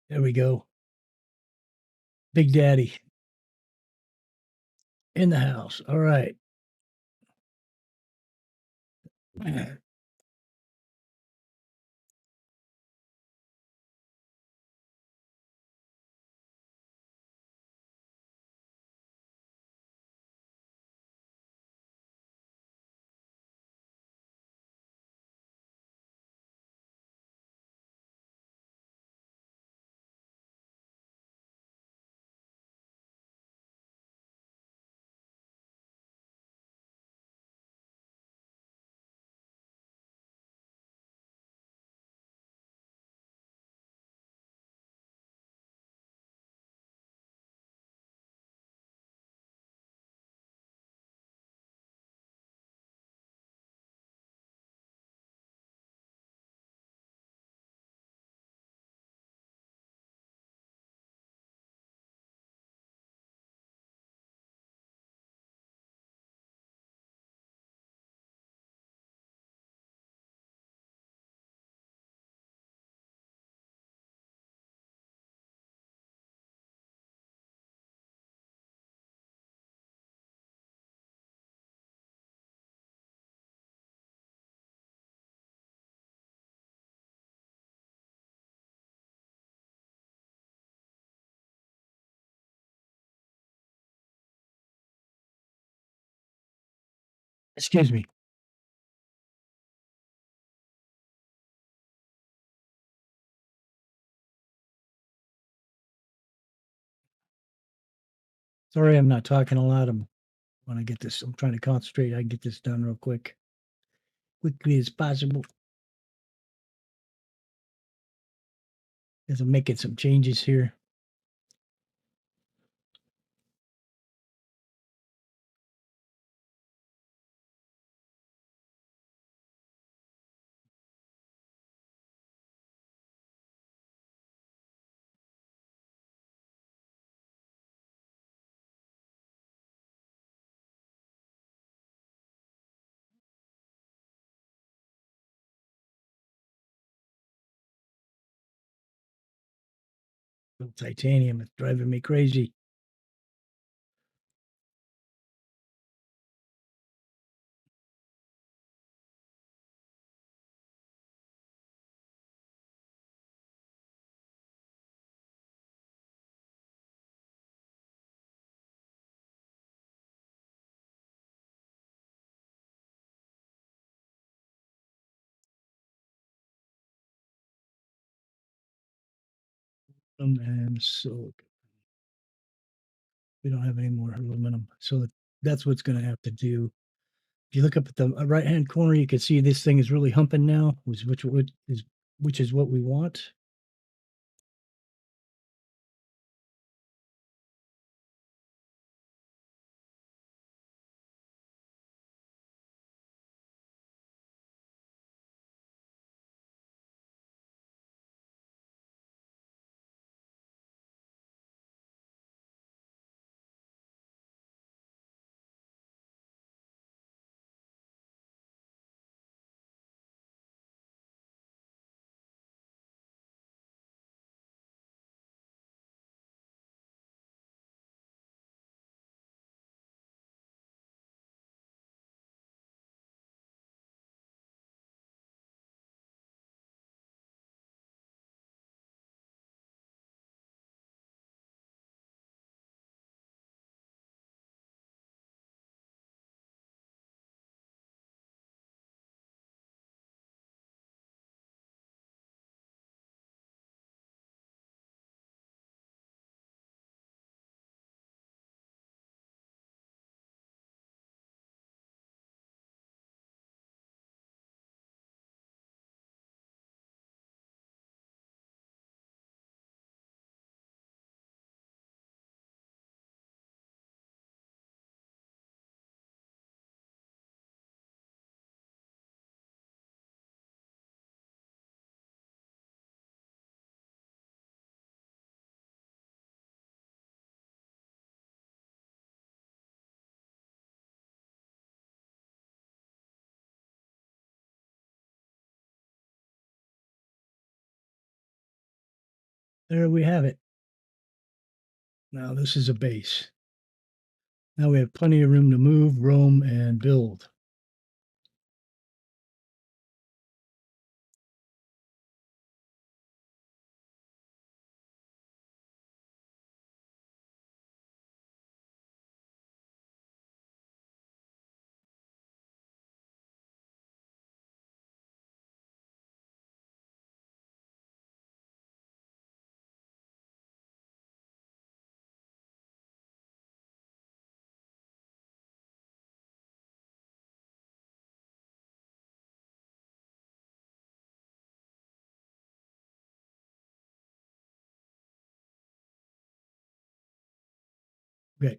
There we go. Big Daddy in the house. All right. Excuse me. Sorry, I'm not talking a lot. I'm trying to concentrate. I can get this done real quickly as possible. As I'm making some changes here. Titanium is driving me crazy. And silicon. We don't have any more aluminum, so that's what's going to have to do. If you look up at the right hand corner, you can see this thing is really humping now, which is what we want. There we have it. Now this is a base. Now we have plenty of room to move, roam, and build. Okay.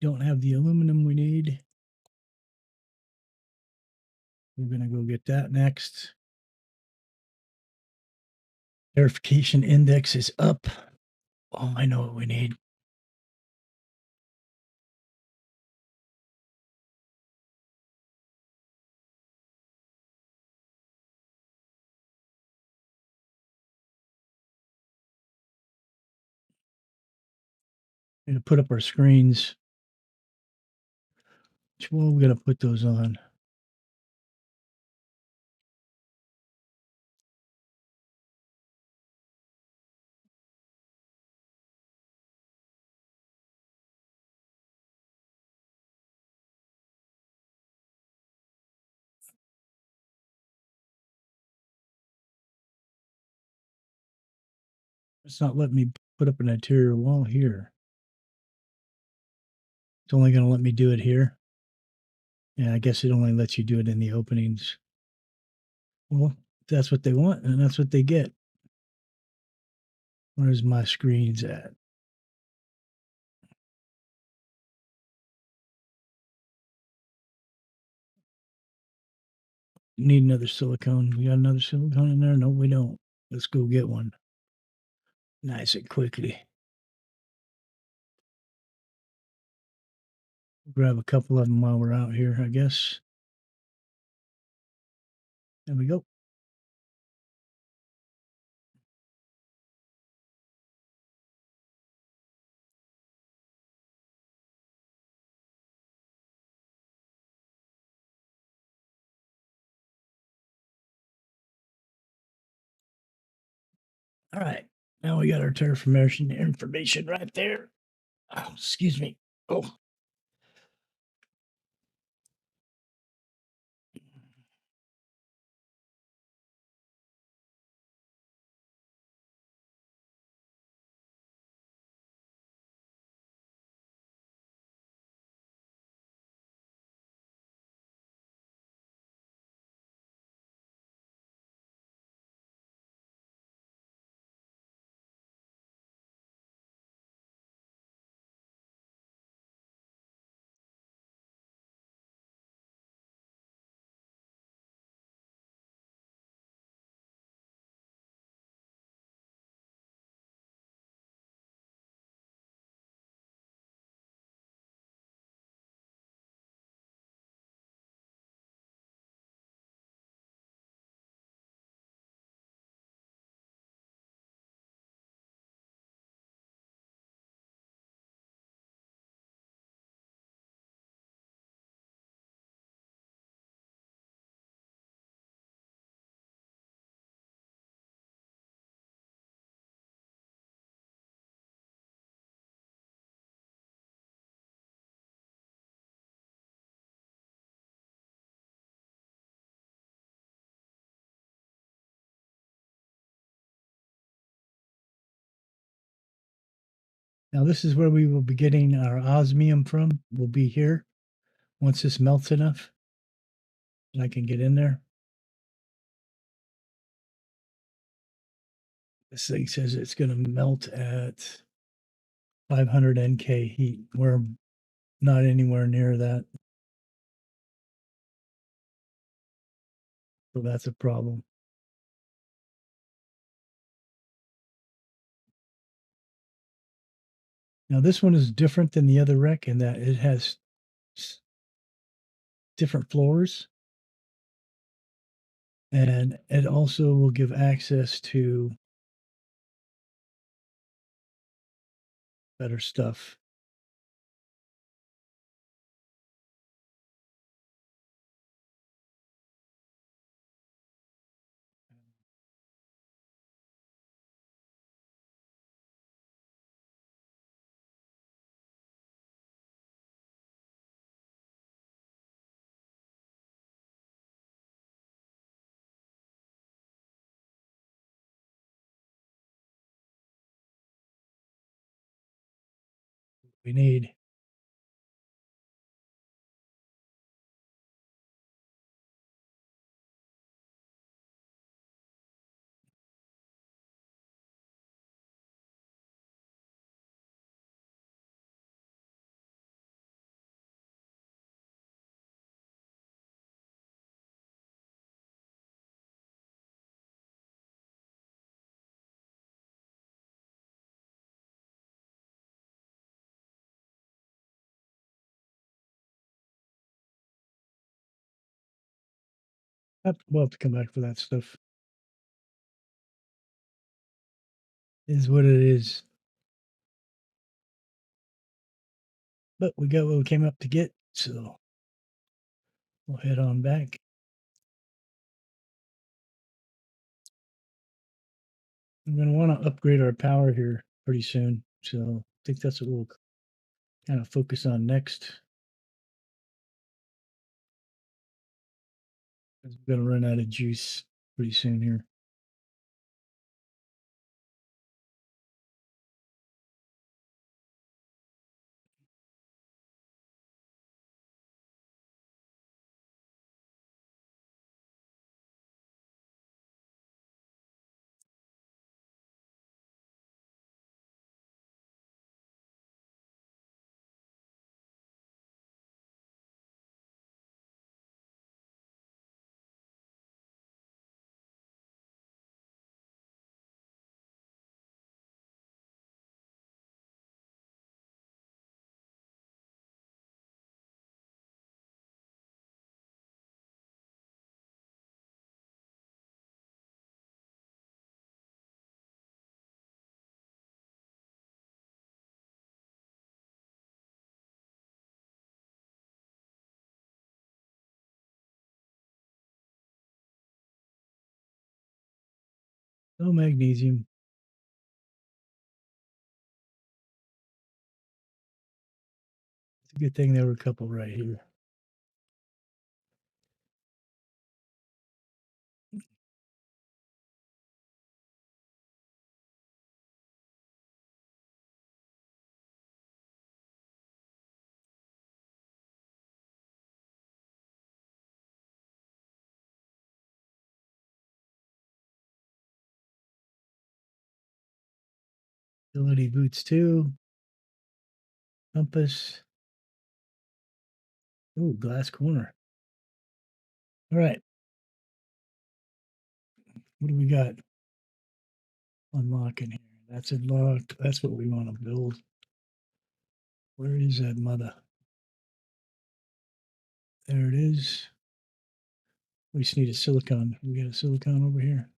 Don't have the aluminum we need. We're going to go get that next. Verification index is up. Oh, I know what we need. We're going to put up our screens. Which one are we going to put those on? It's not letting me put up an interior wall here. It's only going to let me do it here. And I guess it only lets you do it in the openings. Well, that's what they want, and that's what they get. Where's my screens at? Need another silicone. We got another silicone in there? No, we don't. Let's go get one. Nice and quickly. Grab a couple of them while we're out here, I guess. There we go. All right. Now we got our terraformation information right there. Oh, excuse me. Oh, Now this is where we will be getting our osmium from. We'll be here once this melts enough and I can get in there. This thing says it's going to melt at 500 NK heat. We're not anywhere near that. So that's a problem. Now this one is different than the other wreck in that it has different floors, and it also will give access to better stuff. We need we'll have to come back for that stuff. Is what it is. But we got what we came up to get, so we'll head on back. I'm gonna want to upgrade our power here pretty soon, so I think that's what we'll kind of focus on next. 'Cause we're gonna run out of juice pretty soon here. No magnesium. It's a good thing there were a couple right here. Utility boots too. Compass. Ooh, glass corner. All right. What do we got? Unlocking here. That's unlocked. That's what we want to build. Where is that mother? There it is. We just need a silicon. We got a silicon over here.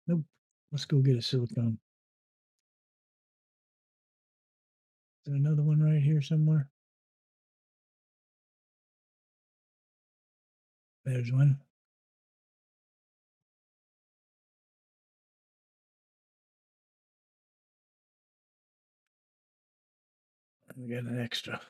Nope. Let's go get a silicon. Is there another one right here somewhere? There's one. We got an extra.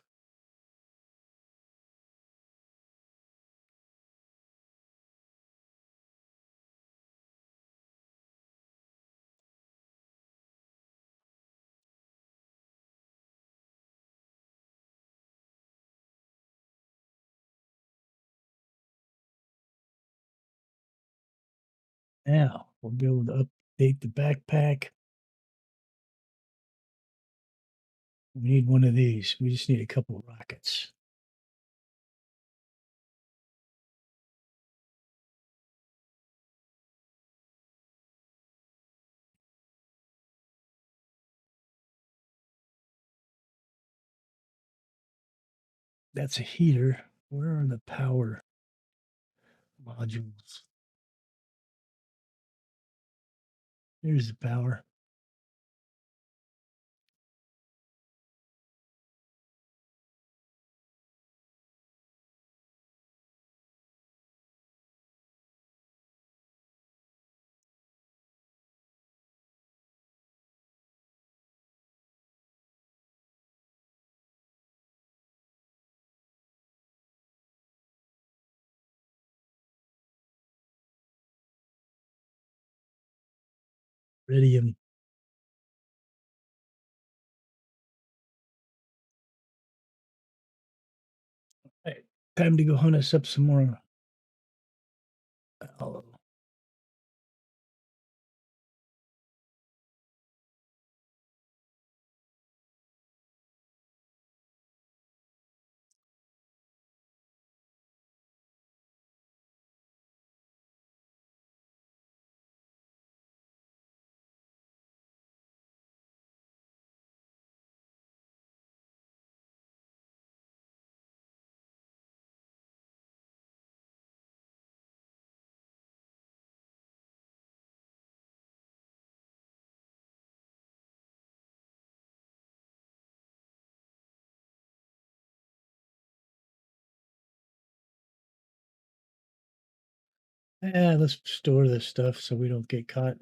Now, we'll be able to update the backpack. We need one of these. We just need a couple of rockets. That's a heater. Where are the power modules? Here's the power. Iridium. Hey, time to go hunt us up some more. Oh, yeah, let's store this stuff so we don't get caught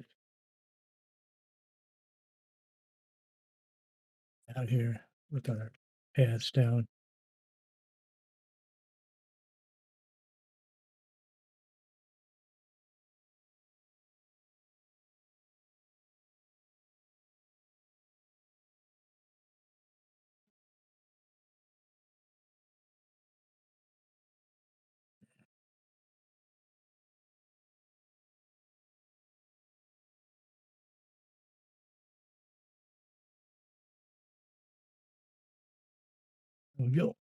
out here with our pants down. There we go.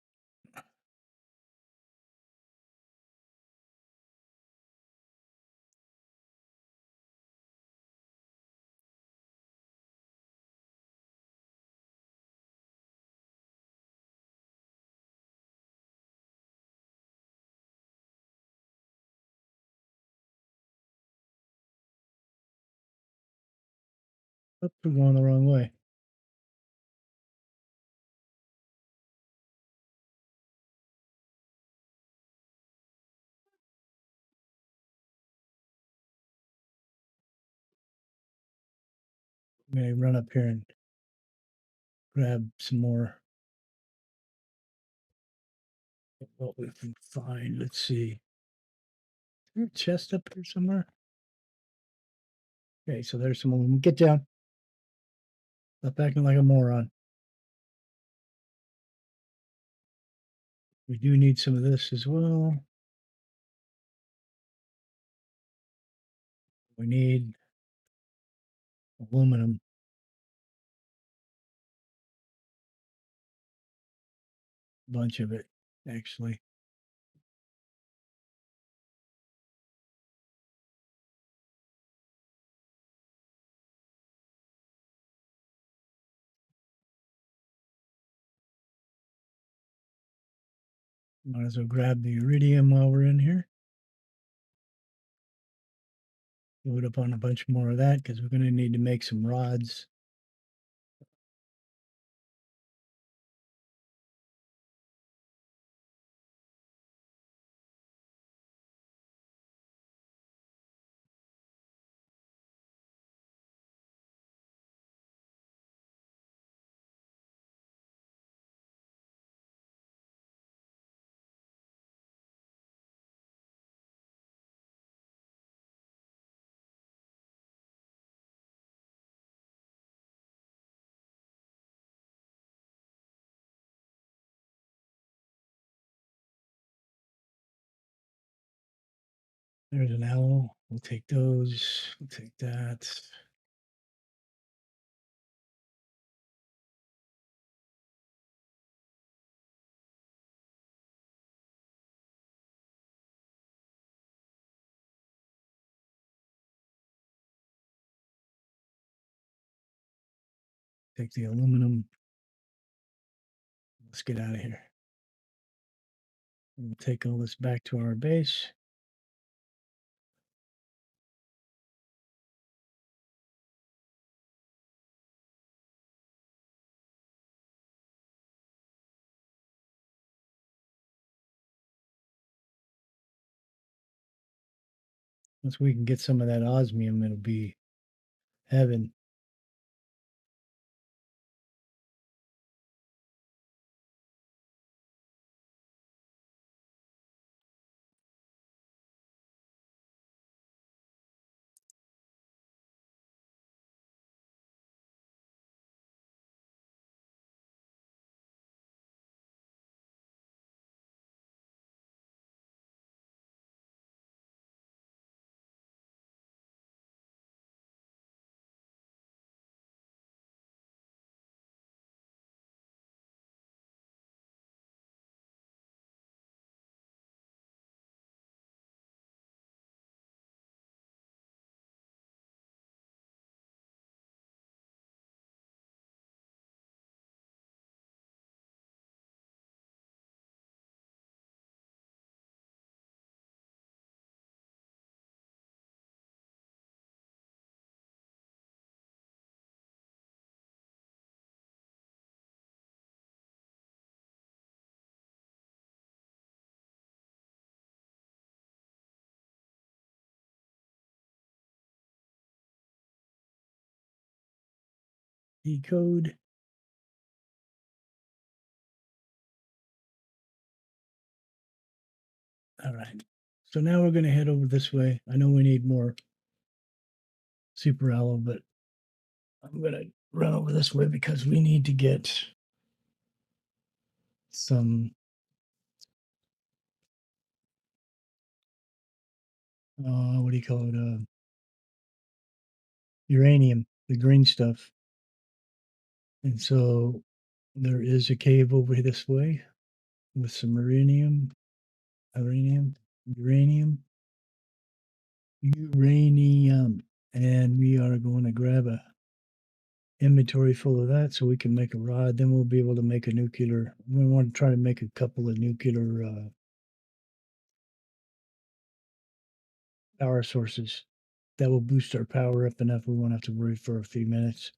Oops, we're going the wrong way. I'm gonna run up here and grab some more what we can find. Let's see. Is there a chest up here somewhere? Okay, so there's some more. Get down. Stop acting like a moron. We do need some of this as well. We need aluminum, a bunch of it, actually. Might as well grab the iridium while we're in here. Load up on a bunch more of that because we're going to need to make some rods. There's an owl. We'll take those. We'll take that. Take the aluminum. Let's get out of here. We'll take all this back to our base. Once we can get some of that osmium, it'll be heaven. Decode. All right. So now we're going to head over this way. I know we need more super allo, but I'm going to run over this way because we need to get some, what do you call it? Uranium, the green stuff. And so there is a cave over this way with some uranium, uranium. And we are going to grab a inventory full of that so we can make a rod. Then we'll be able to make a nuclear. We want to try to make a couple of nuclear power sources that will boost our power up enough we won't have to worry for a few minutes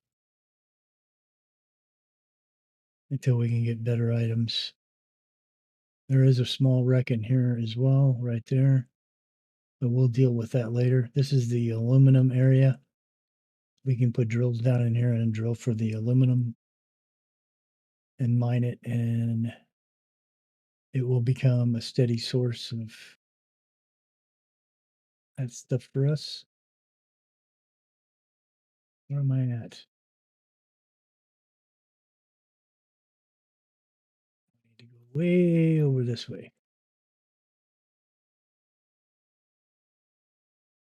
until we can get better items. There is a small wreck in here as well, right there, but we'll deal with that later. This is the aluminum area. We can put drills down in here and drill for the aluminum and mine it, and it will become a steady source of that stuff for us. Where am I at? I need to go way over this way.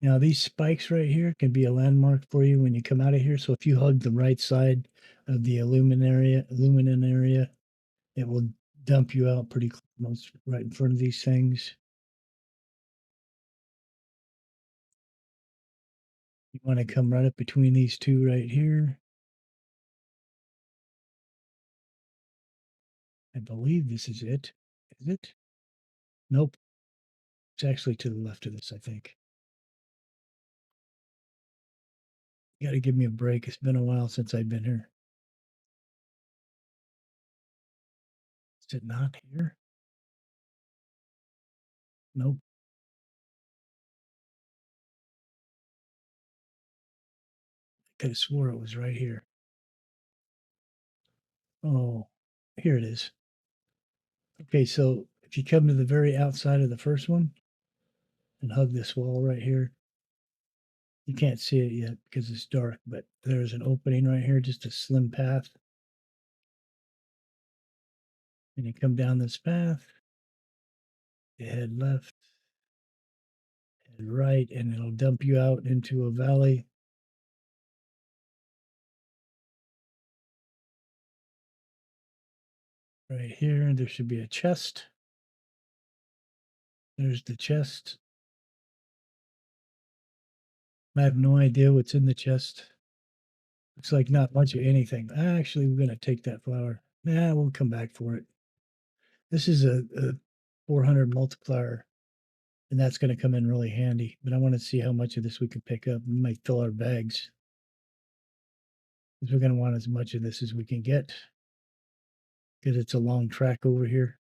Now, these spikes right here can be a landmark for you when you come out of here. So if you hug the right side of the aluminum area, it will dump you out pretty close right in front of these things. You want to come right up between these two right here. I believe this is it. Is it? Nope. It's actually to the left of this, I think. You got to give me a break. It's been a while since I've been here. Is it not here? Nope. I could have swore it was right here. Oh, here it is. Okay, so if you come to the very outside of the first one and hug this wall right here, you can't see it yet because it's dark, but there's an opening right here, just a slim path. And you come down this path, you head left, and right, and it'll dump you out into a valley. Right here, there should be a chest. There's the chest. I have no idea what's in the chest. Looks like not much of anything. Actually, we're gonna take that flower. Nah, we'll come back for it. This is a 400 multiplier, and that's gonna come in really handy. But I want to see how much of this we can pick up. We might fill our bags because we're gonna want as much of this as we can get because it's a long track over here.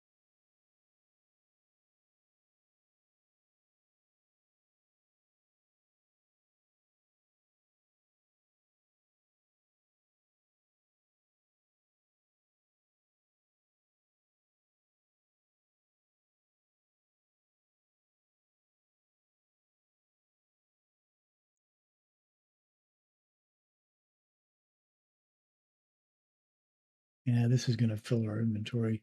Yeah, this is gonna fill our inventory.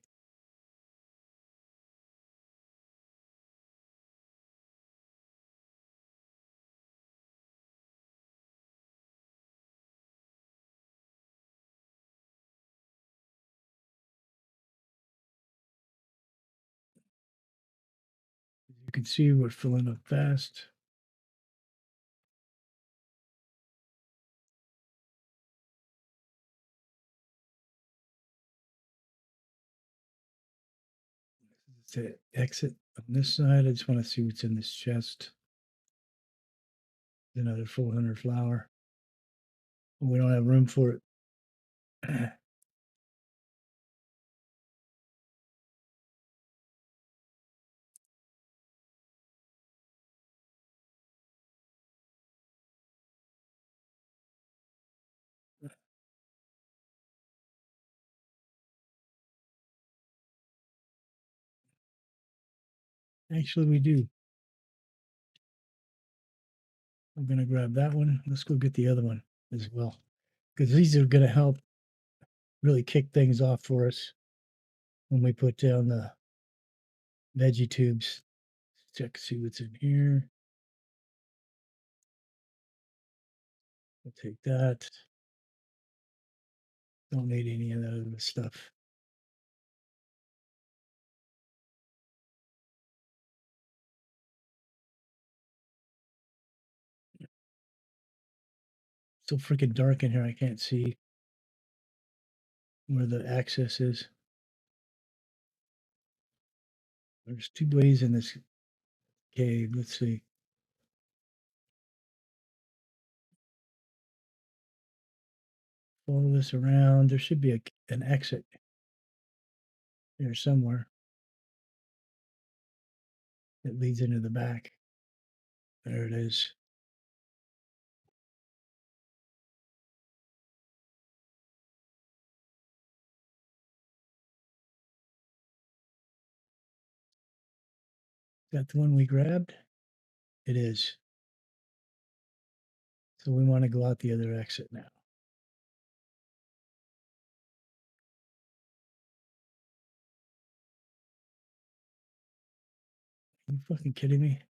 You can see we're filling up fast. To exit on this side, I just want to see what's in this chest. Another 400 flower. We don't have room for it. Actually, we do. I'm gonna grab that one. Let's go get the other one as well, because these are gonna help really kick things off for us when we put down the veggie tubes. Check, see what's in here. We'll take that. Don't need any of that other stuff. So freaking dark in here. I can't see where the access is. There's two ways in this cave. Let's see. Follow this around. There should be an exit here somewhere that leads into the back. There it is. Is that the one we grabbed? It is. So we want to go out the other exit now. Are you fucking kidding me?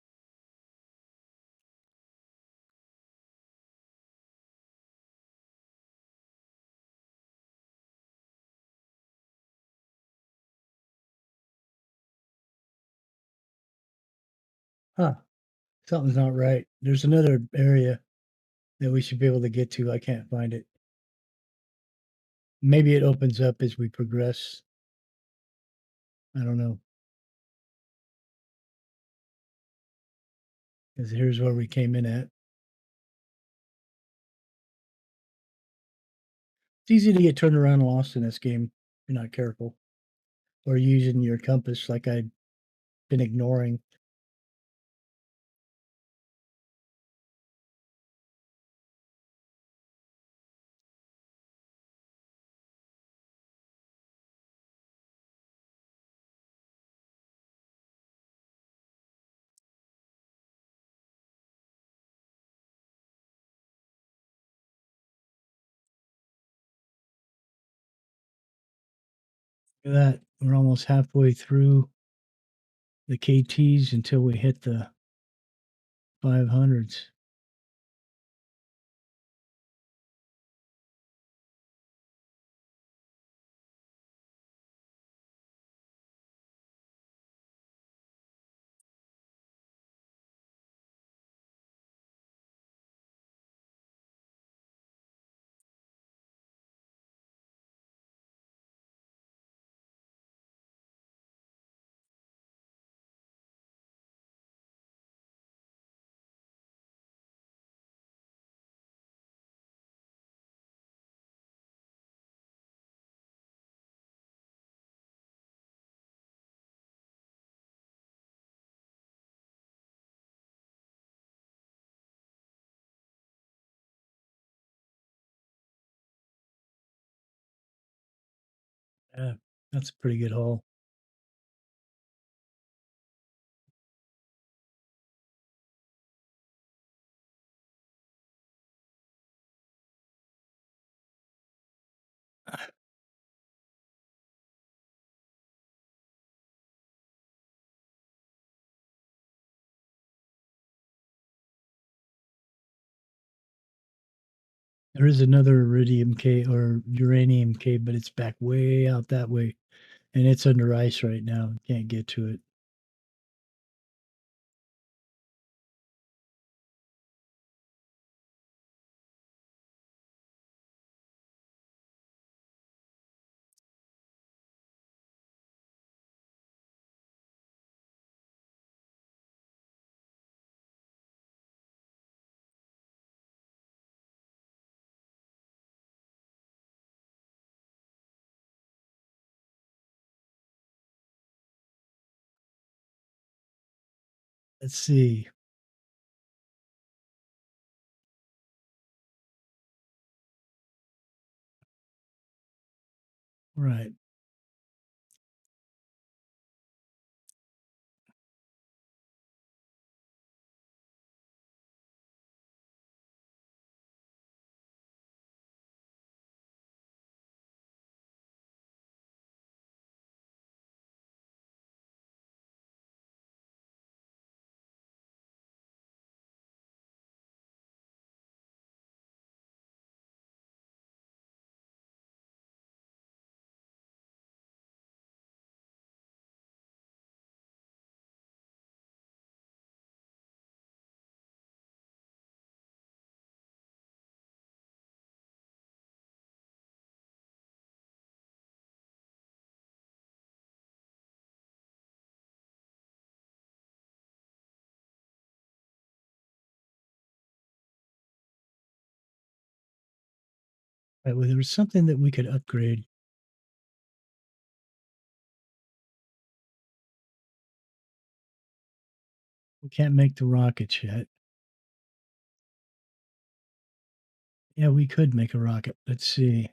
Huh. Something's not right. There's another area that we should be able to get to. I can't find it. Maybe it opens up as we progress. I don't know. Because here's where we came in at. It's easy to get turned around and lost in this game if you're not careful. Or using your compass like I've been ignoring. Look at that. We're almost halfway through the KTs until we hit the 500s. Yeah, that's a pretty good haul. There is another iridium cave or uranium cave, but it's back way out that way, and it's under ice right now. Can't get to it. Let's see. Right. Right, well, there was something that we could upgrade. We can't make the rockets yet. Yeah, we could make a rocket. Let's see.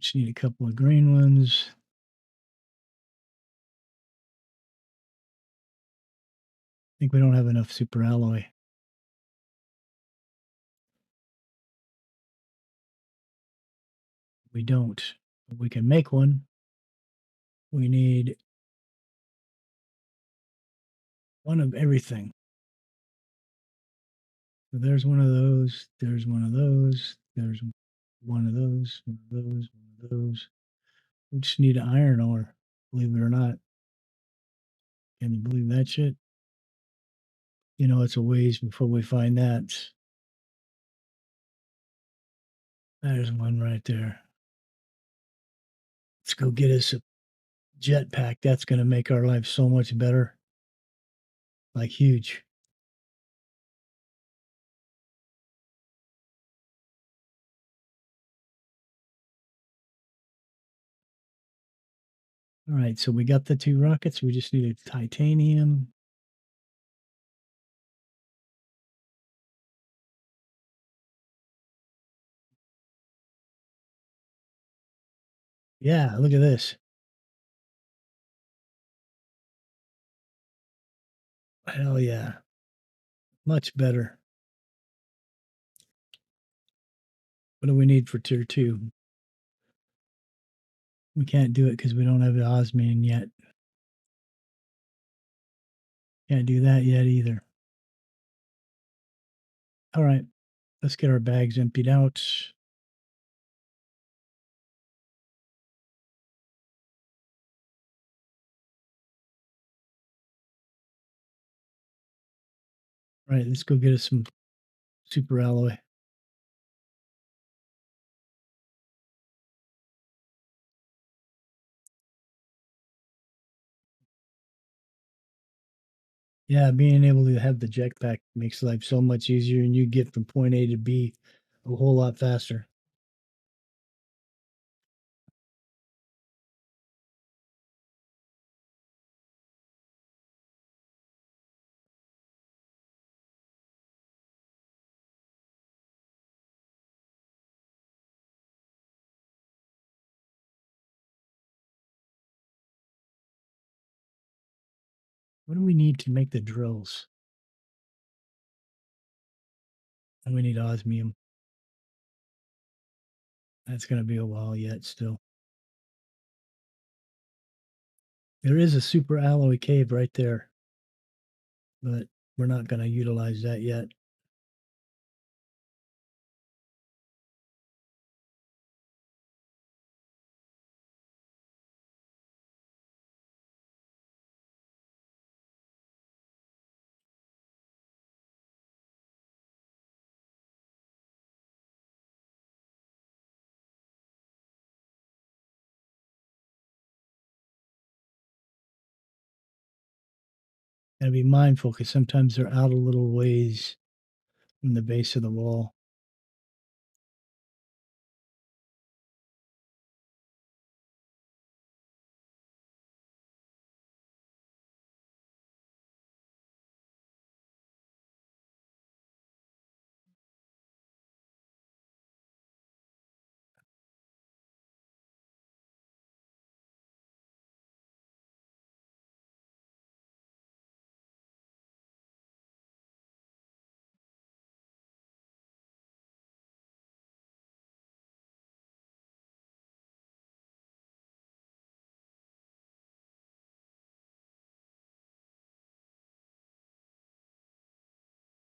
Just need a couple of green ones. I think we don't have enough super alloy. We don't. But we can make one. We need one of everything. So there's one of those. There's one of those. There's one of those. One of those. One of those. We just need iron ore. Believe it or not. Can you believe that shit? You know, it's a ways before we find that. There's one right there. Let's go get us a jetpack. That's going to make our life so much better. Like huge. All right, so we got the two rockets. We just need a titanium. Yeah, look at this. Hell yeah. Much better. What do we need for tier 2? We can't do it because we don't have the osmium yet. Can't do that yet either. Alright, let's get our bags emptied out. Right, let's go get us some super alloy. Yeah, being able to have the jetpack makes life so much easier, and you get from point A to B a whole lot faster. What do we need to make the drills? And we need osmium. That's gonna be a while yet still. There is a super alloy cave right there, but we're not gonna utilize that yet. Gotta be mindful because sometimes they're out a little ways from the base of the wall.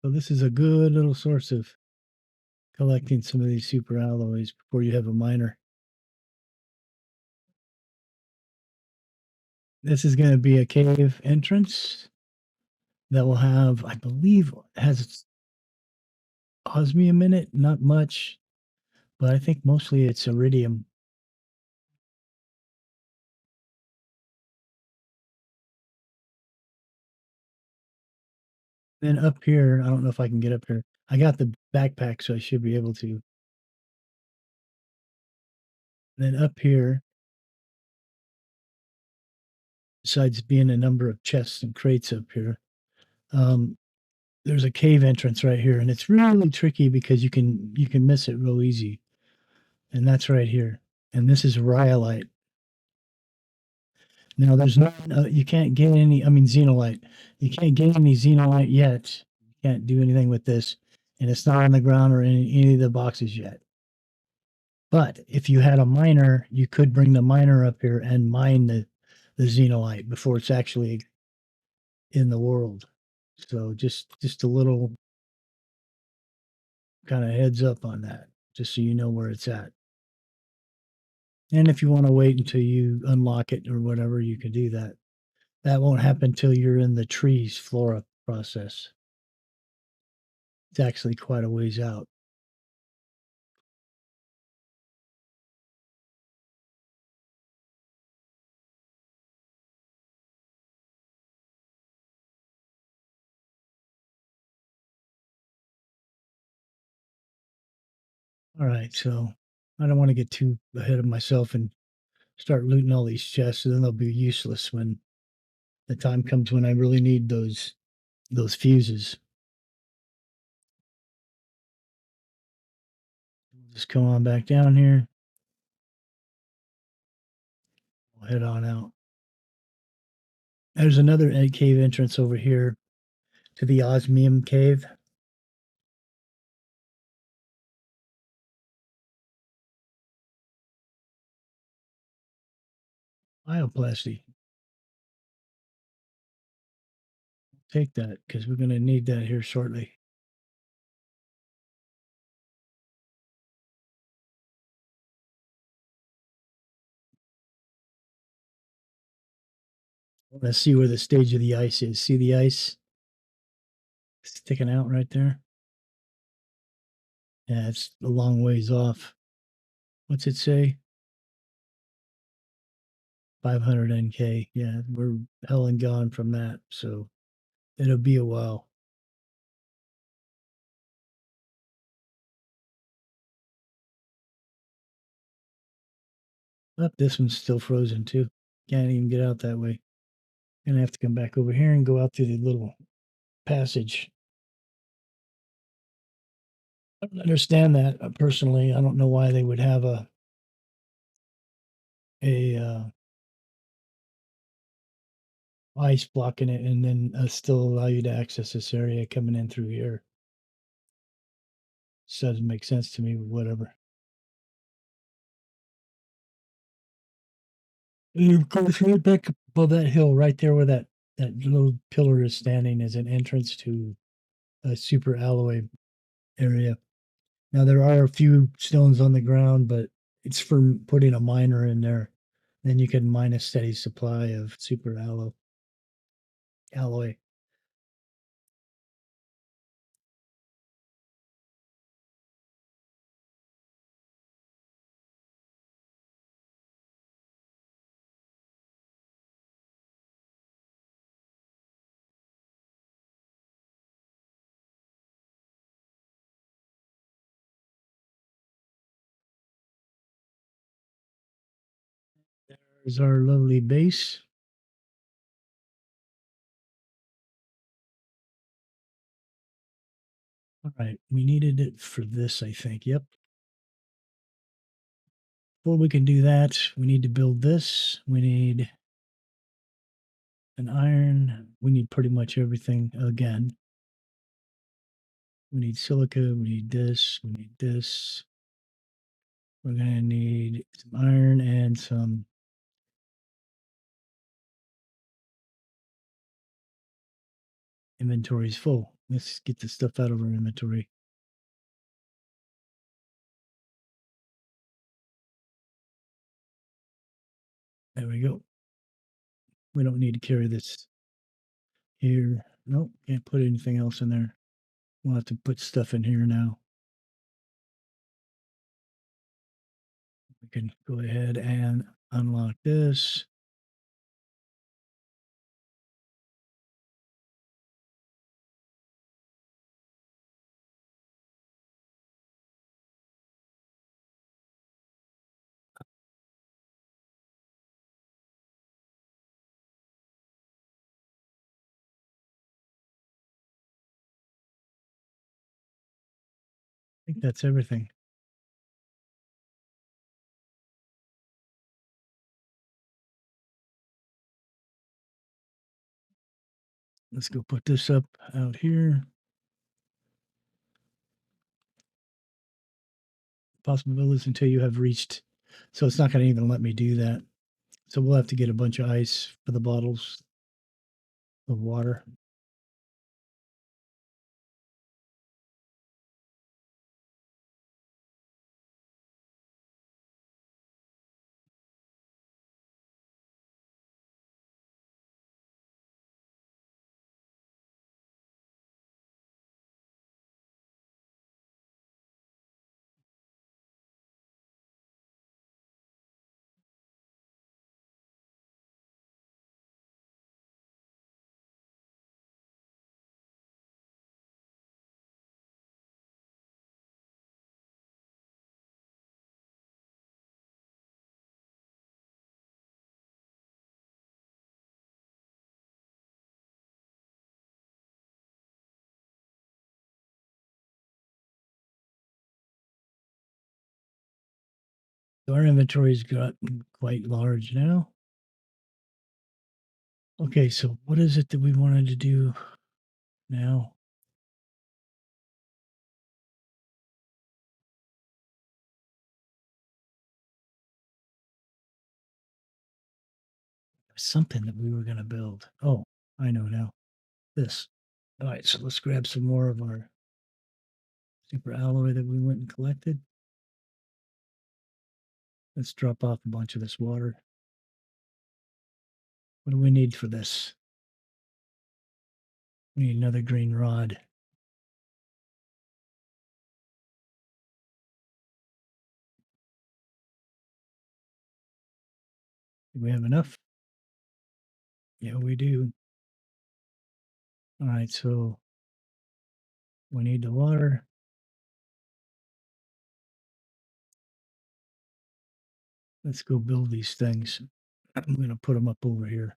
So this is a good little source of collecting some of these super alloys before you have a miner. This is gonna be a cave entrance that will have, I believe, has osmium in it, not much, but I think mostly it's iridium. Then up here, I don't know if I can get up here. I got the backpack, so I should be able to. Then up here, besides being a number of chests and crates up here, um, there's a cave entrance right here, and it's really tricky because you can miss it real easy. And that's right here. And this is rhyolite. Now there's no, you can't get any. I mean xenolite. You can't get any xenolite yet. You can't do anything with this, and it's not on the ground or in any of the boxes yet. But if you had a miner, you could bring the miner up here and mine the xenolite before it's actually in the world. So just a little kind of heads up on that, just so you know where it's at. And if you want to wait until you unlock it or whatever, you can do that. That won't happen till you're in the trees flora process. It's actually quite a ways out. All right, so I don't want to get too ahead of myself and start looting all these chests, and then they'll be useless when the time comes when I really need those fuses. Just come on back down here. We'll head on out. There's another egg cave entrance over here to the osmium cave. Bioplasty. Take that because we're gonna need that here shortly. Let's see where the stage of the ice is. See the ice sticking out right there? Yeah, it's a long ways off. What's it say? 500 NK. Yeah, we're hell and gone from that, so it'll be a while. Oh, this one's still frozen too. Can't even get out that way. Gonna have to come back over here and go out through the little passage. I don't understand that personally. I don't know why they would have a ice blocking it and then still allow you to access this area coming in through here. Just doesn't make sense to me. Whatever. And of course, right back above that hill, right there where that little pillar is standing, is an entrance to a super alloy area. Now there are a few stones on the ground, but it's for putting a miner in there. Then you can mine a steady supply of super alloy. There's our lovely base. All right, we needed it for this, I think. Yep. Before we can do that, we need to build this. We need an iron. We need pretty much everything again. We need silica. We need this. We need this. We're going to need some iron and some inventories full. Let's get the stuff out of our inventory. There we go. We don't need to carry this here. Nope, can't put anything else in there. We'll have to put stuff in here now. We can go ahead and unlock this. I think that's everything. Let's go put this up out here. Possibilities until you have reached. So it's not going to even let me do that. So we'll have to get a bunch of ice for the bottles of water. So our inventory's got quite large now. Okay, so what is it that we wanted to do now? Something that we were gonna build. Oh, I know now. This. Alright, so let's grab some more of our super alloy that we went and collected. Let's drop off a bunch of this water. What do we need for this? We need another green rod. Do we have enough? Yeah, we do. Alright, so we need the water. Let's go build these things. I'm gonna put them up over here.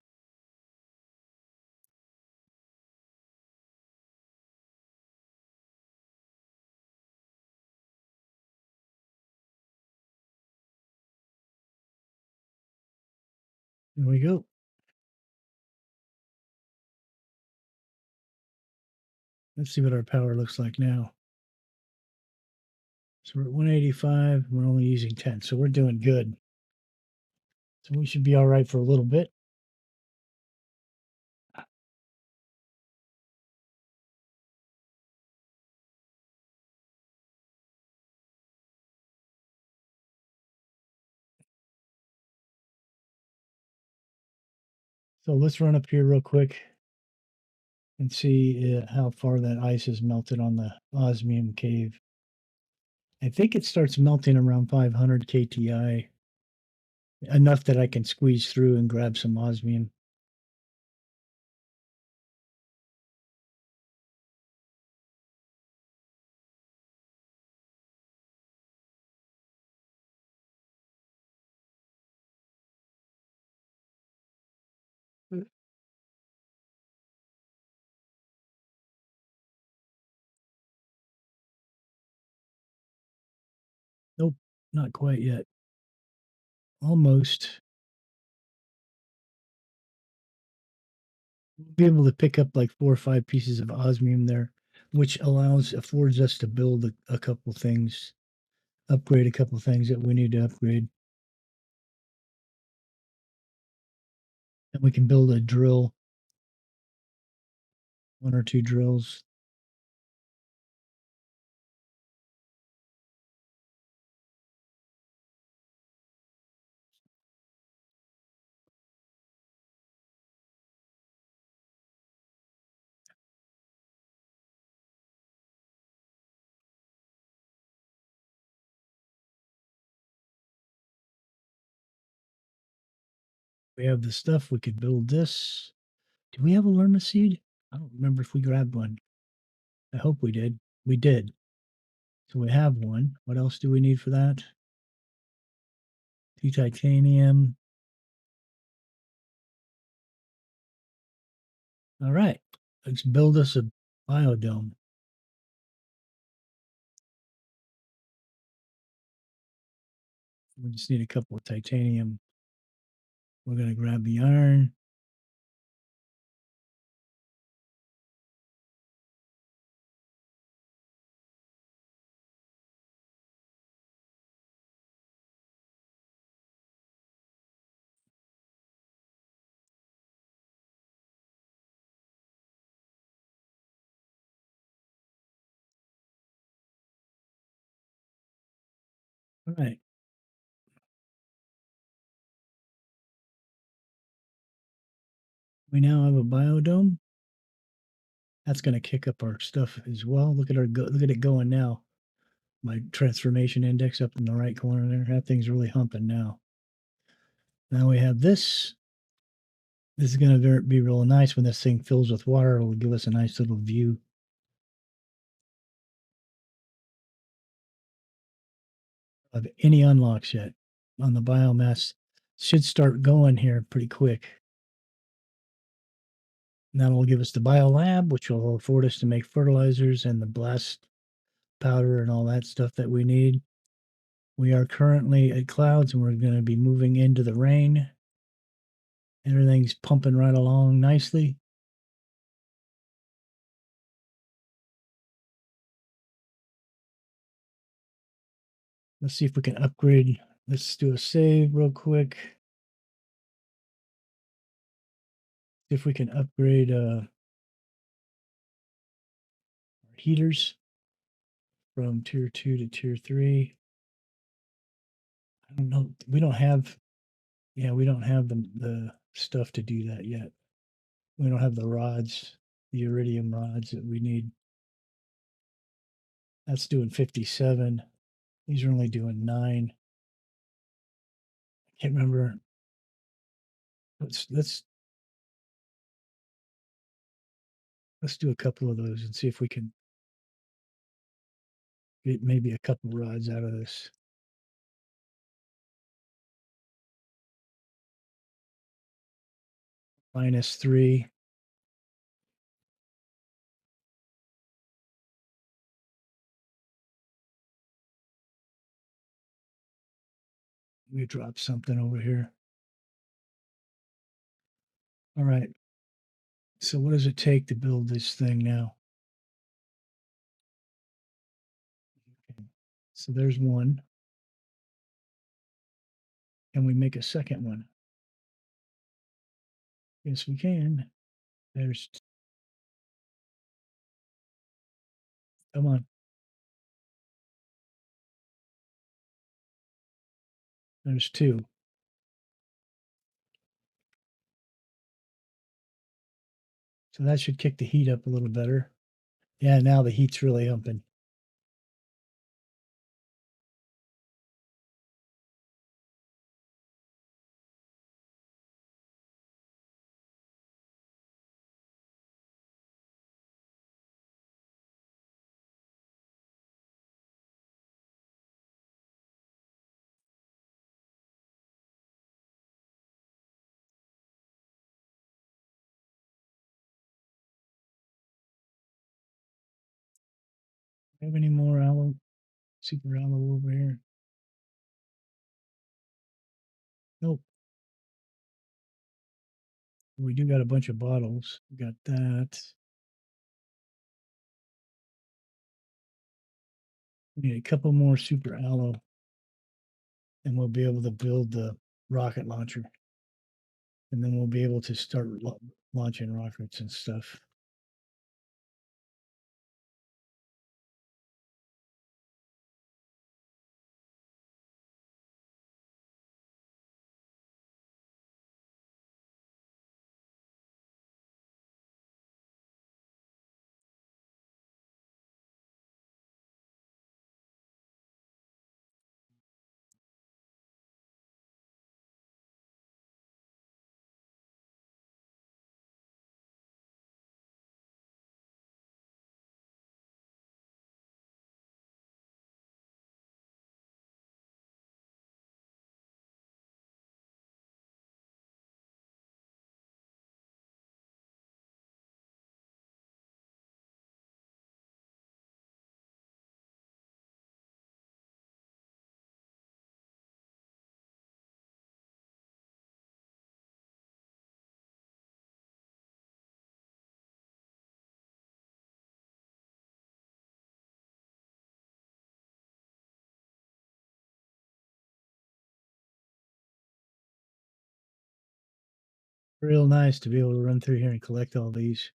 There we go. Let's see what our power looks like now. So we're at 185. We're only using 10, so we're doing good. So we should be all right for a little bit. So let's run up here real quick and see how far that ice has melted on the osmium cave. I think it starts melting around 500 kTi, enough that I can squeeze through and grab some osmium. Mm. Nope, not quite yet. Almost. We'll be able to pick up like 4 or 5 pieces of osmium there, which affords us to build a couple things, upgrade a couple things that we need to upgrade. And we can build a drill, 1 or 2 drills. We have the stuff. We could build this. Do we have a lerma seed? I don't remember if we grabbed one. I hope we did. We did. So we have one. What else do we need for that? 2 titanium. All right. Let's build us a biodome. We just need a couple of titanium. We're going to grab the iron. All right. We now have a biodome. That's going to kick up our stuff as well. Look at it going now. My transformation index up in the right corner there. That thing's really humping now. Now we have this. This is going to be real nice when this thing fills with water. It'll give us a nice little view of any unlocks yet on the biomass. Should start going here pretty quick. That'll give us the biolab, which will afford us to make fertilizers and the blast powder and all that stuff that we need. We are currently at clouds and we're going to be moving into the rain. Everything's pumping right along nicely. Let's see if we can upgrade. Let's do a save real quick. See if we can upgrade, our heaters from tier 2 to tier 3. I don't know. We don't have Yeah, we don't have the stuff to do that yet. We don't have the rods, the iridium rods that we need. That's doing 57. These are only doing 9. I can't remember. Let's let's do a couple of those and see if we can get maybe a couple rods out of this. -3. We dropped something over here. All right. So what does it take to build this thing now? Okay. So there's one. Can we make a second one? Yes, we can. There's Come on. There's 2. So that should kick the heat up a little better. Yeah, now the heat's really humping. Have any more aloe, super aloe over here? Nope. We do got a bunch of bottles. We got that. We need a couple more super aloe, and we'll be able to build the rocket launcher. And then we'll be able to start launching rockets and stuff. Real nice to be able to run through here and collect all these.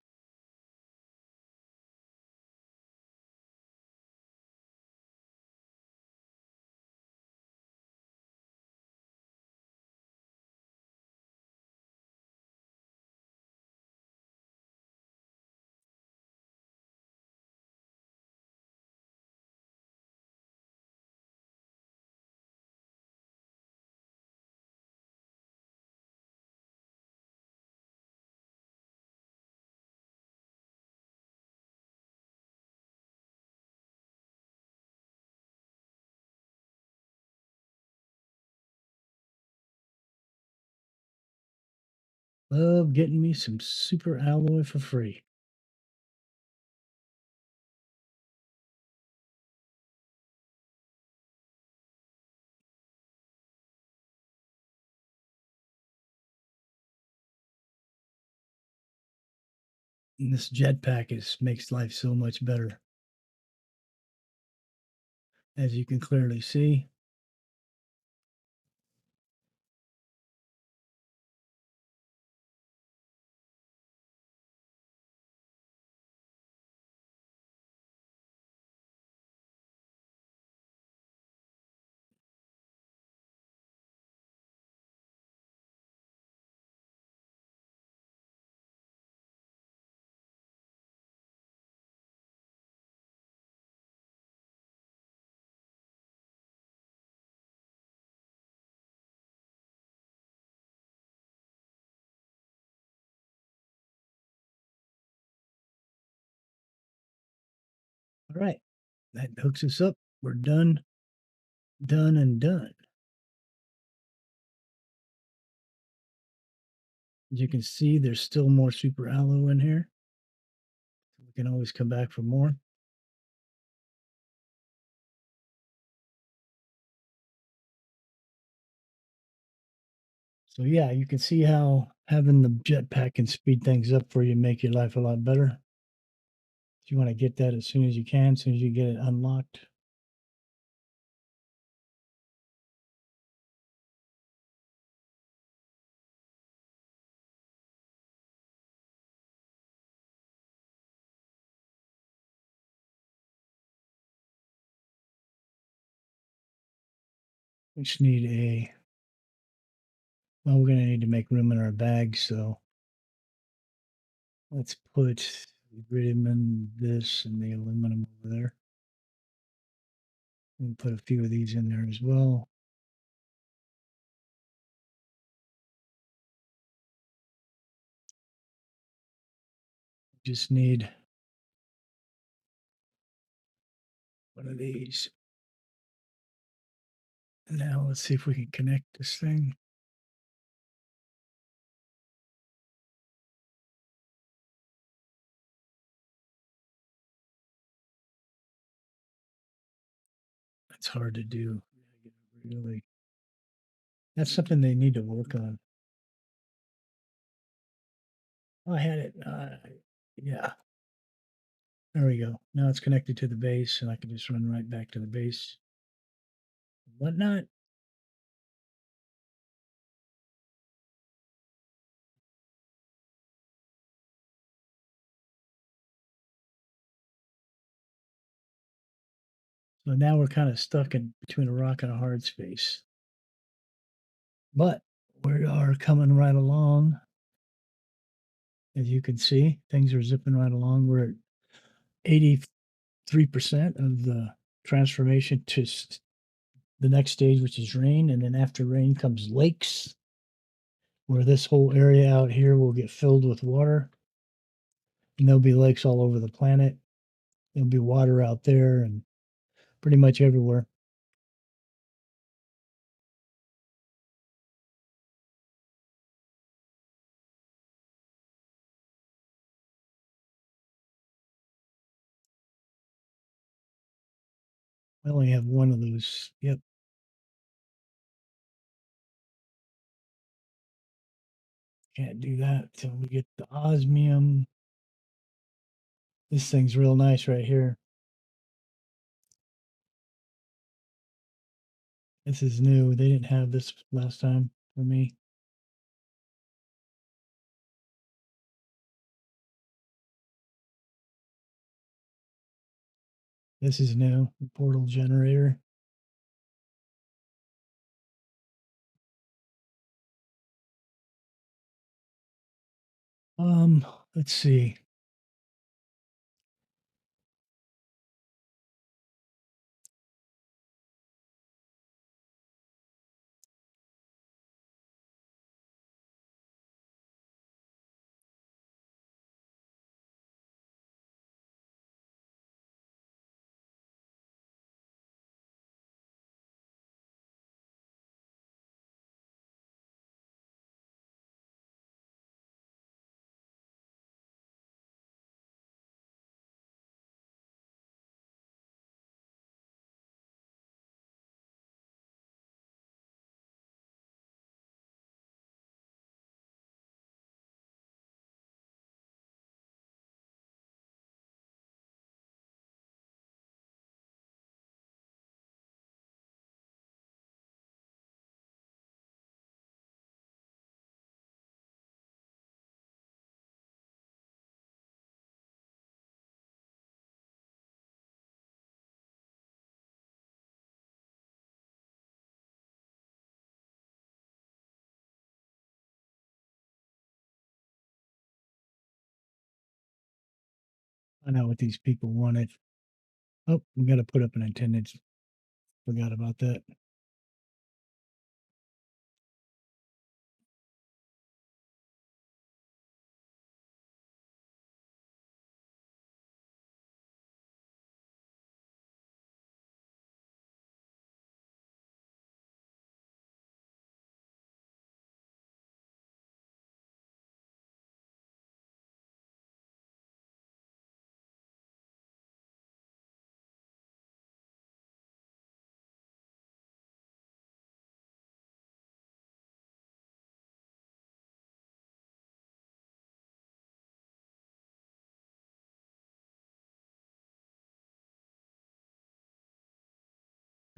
Love getting me some super alloy for free. And this jetpack is makes life so much better, as you can clearly see. Alright, that hooks us up. We're done, done, and done. As you can see, there's still more super aloe in here. We can always come back for more. So yeah, you can see how having the jetpack can speed things up for you, make your life a lot better. If you want to get that as soon as you can, as soon as you get it unlocked. We just need a well, we're gonna need to make room in our bags, so let's put vitamin this and the aluminum over there. And put a few of these in there as well. Just need one of these. Now let's see if we can connect this thing. It's hard to do. Really, that's something they need to work on. Oh, I had it. Yeah, there we go. Now it's connected to the base, and I can just run right back to the base. Whatnot. So now we're kind of stuck in between a rock and a hard space. But we are coming right along. As you can see, things are zipping right along. We're at 83% of the transformation to the next stage, which is rain. And then after rain comes lakes, where this whole area out here will get filled with water. And there'll be lakes all over the planet. There'll be water out there and pretty much everywhere. I only have one of those. Yep, can't do that till we get the osmium. This thing's real nice right here. This is new. They didn't have this last time for me. This is new. The portal generator. Um, let's see. I know what these people wanted. Oh, we got to put up an attendance. Forgot about that.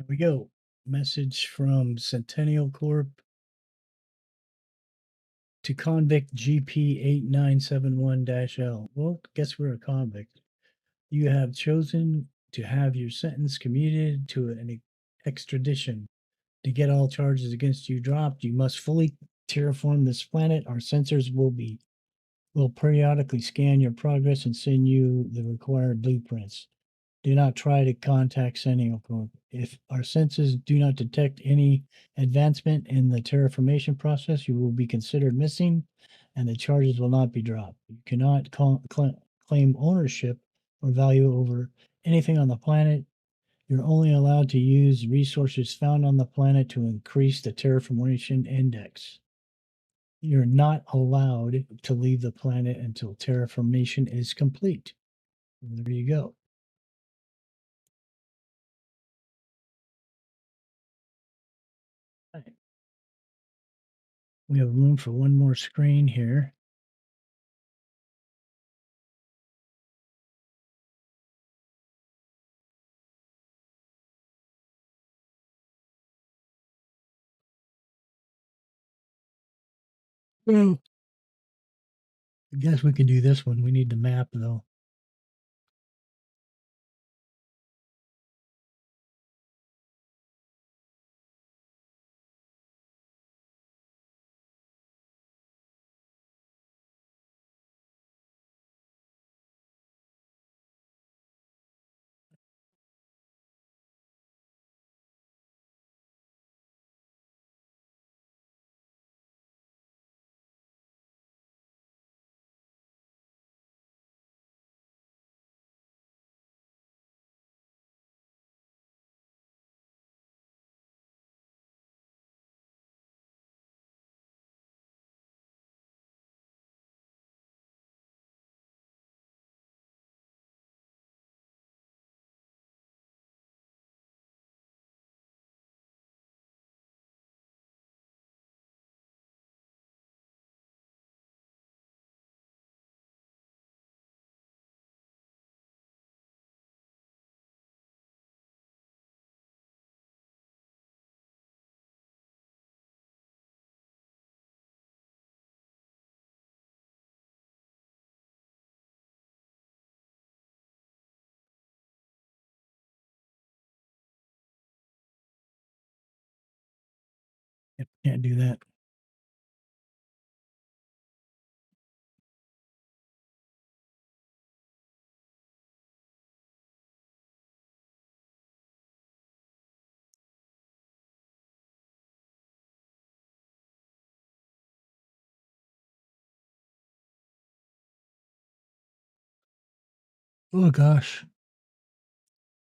We go. Message from Centennial Corp to convict GP8971-L. Well, guess we're a convict. You have chosen to have your sentence commuted to an extradition. To get all charges against you dropped, you must fully terraform this planet. Our sensors will periodically scan your progress and send you the required blueprints. Do not try to contact Centennial Corp. If our sensors do not detect any advancement in the terraformation process, you will be considered missing and the charges will not be dropped. You cannot claim ownership or value over anything on the planet. You're only allowed to use resources found on the planet to increase the terraformation index. You're not allowed to leave the planet until terraformation is complete. There you go. Right. We have room for one more screen here. Well, I guess we could do this one. We need the map though. Yep, can't do that. Oh gosh.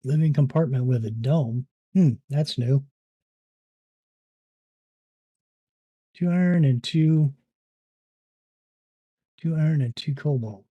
Living compartment with a dome. That's new. 2 iron and two iron and two cobalt.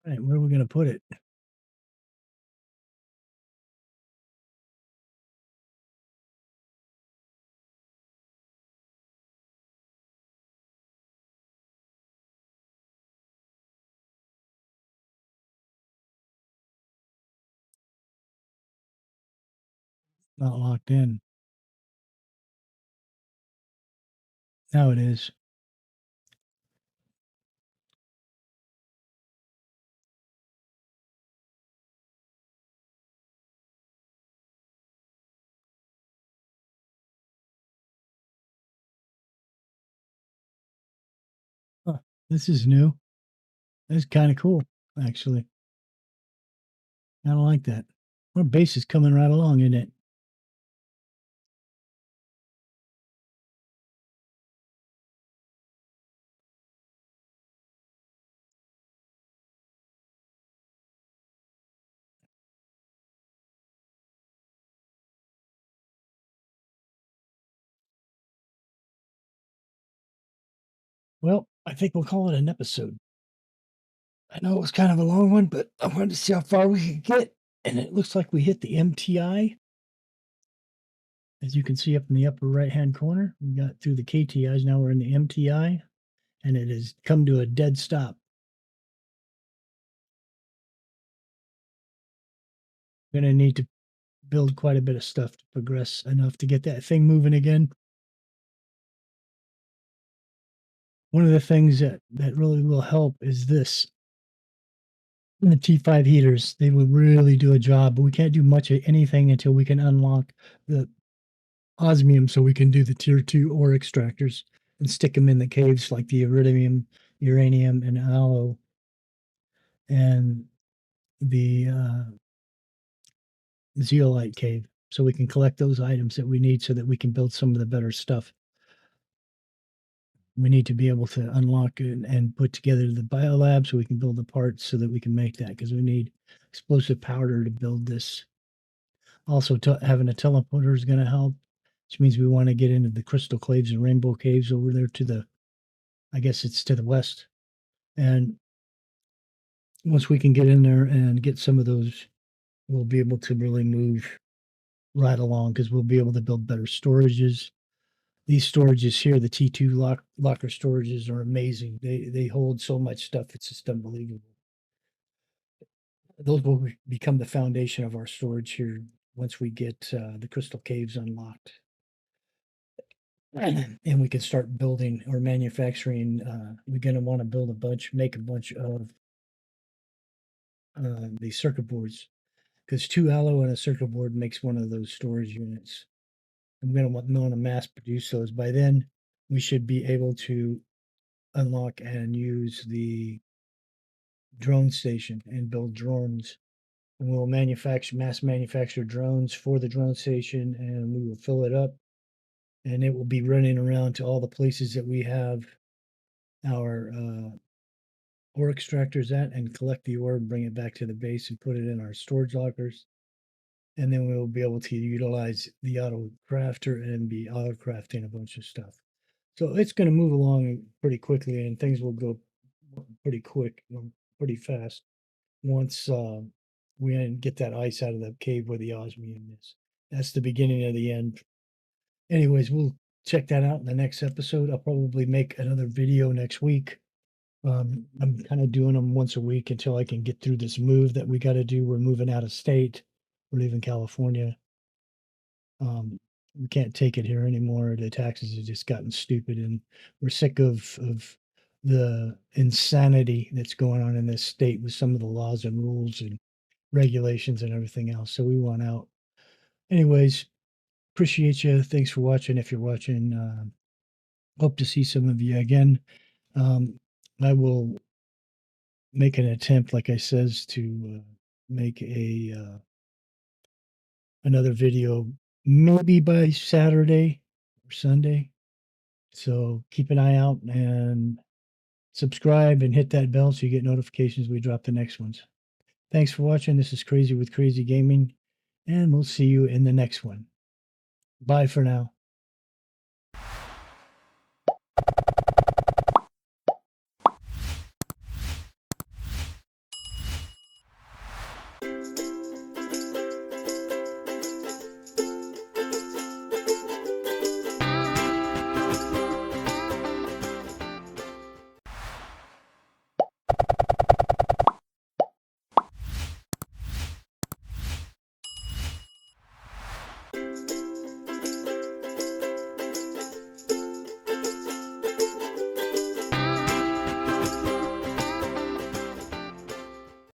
All right, where are we gonna put it? Not locked in. Now it is. Huh, this is new. That's kind of cool, actually. I don't like that. Our base is coming right along, isn't it? Well, I think we'll call it an episode. I know it was kind of a long one, but I wanted to see how far we could get, and it looks like we hit the MTI. As you can see up in the upper right-hand corner, we got through the KTIs, now we're in the MTI, and it has come to a dead stop. Gonna need to build quite a bit of stuff to progress enough to get that thing moving again. One of the things that really will help is this. The T5 heaters, they will really do a job, but we can't do much of anything until we can unlock the osmium so we can do the tier 2 ore extractors and stick them in the caves like the iridium, uranium, and allo, and the zeolite cave, so we can collect those items that we need so that we can build some of the better stuff. We need to be able to unlock and put together the biolab so we can build the parts so that we can make that, because we need explosive powder to build this. Also, having a teleporter is going to help, which means we want to get into the crystal caves and rainbow caves over there to the, I guess it's to the west. And once we can get in there and get some of those, we'll be able to really move right along, because we'll be able to build better storages. These storages here, the T2 locker storages, are amazing. They hold so much stuff; it's just unbelievable. Those will become the foundation of our storage here once we get the crystal caves unlocked. And we can start building or manufacturing. We're going to want to build a bunch, make a bunch of the circuit boards, because 2 allo and a circuit board makes one of those storage units. I'm going to want to mass produce those. By then, we should be able to unlock and use the drone station and build drones. And we'll mass manufacture drones for the drone station, and we will fill it up, and it will be running around to all the places that we have our ore extractors at, and collect the ore and bring it back to the base and put it in our storage lockers. And then we'll be able to utilize the auto crafter and be auto crafting a bunch of stuff. So it's going to move along pretty quickly, and things will go pretty quick, pretty fast once we get that ice out of the cave where the osmium is. That's the beginning of the end. Anyways, we'll check that out in the next episode. I'll probably make another video next week. I'm kind of doing them once a week until I can get through this move that we got to do. We're moving out of state. We're leaving California. We can't take it here anymore. The taxes have just gotten stupid, and we're sick of the insanity that's going on in this state with some of the laws and rules and regulations and everything else. So we want out. Anyways, appreciate you. Thanks for watching. If you're watching, hope to see some of you again. Um, I will make an attempt, like I says, to make a another video maybe by Saturday or Sunday. So keep an eye out and subscribe and hit that bell so you get notifications we drop the next ones. Thanks for watching. This is Crazy with Crazy Gaming, and we'll see you in the next one. Bye for now.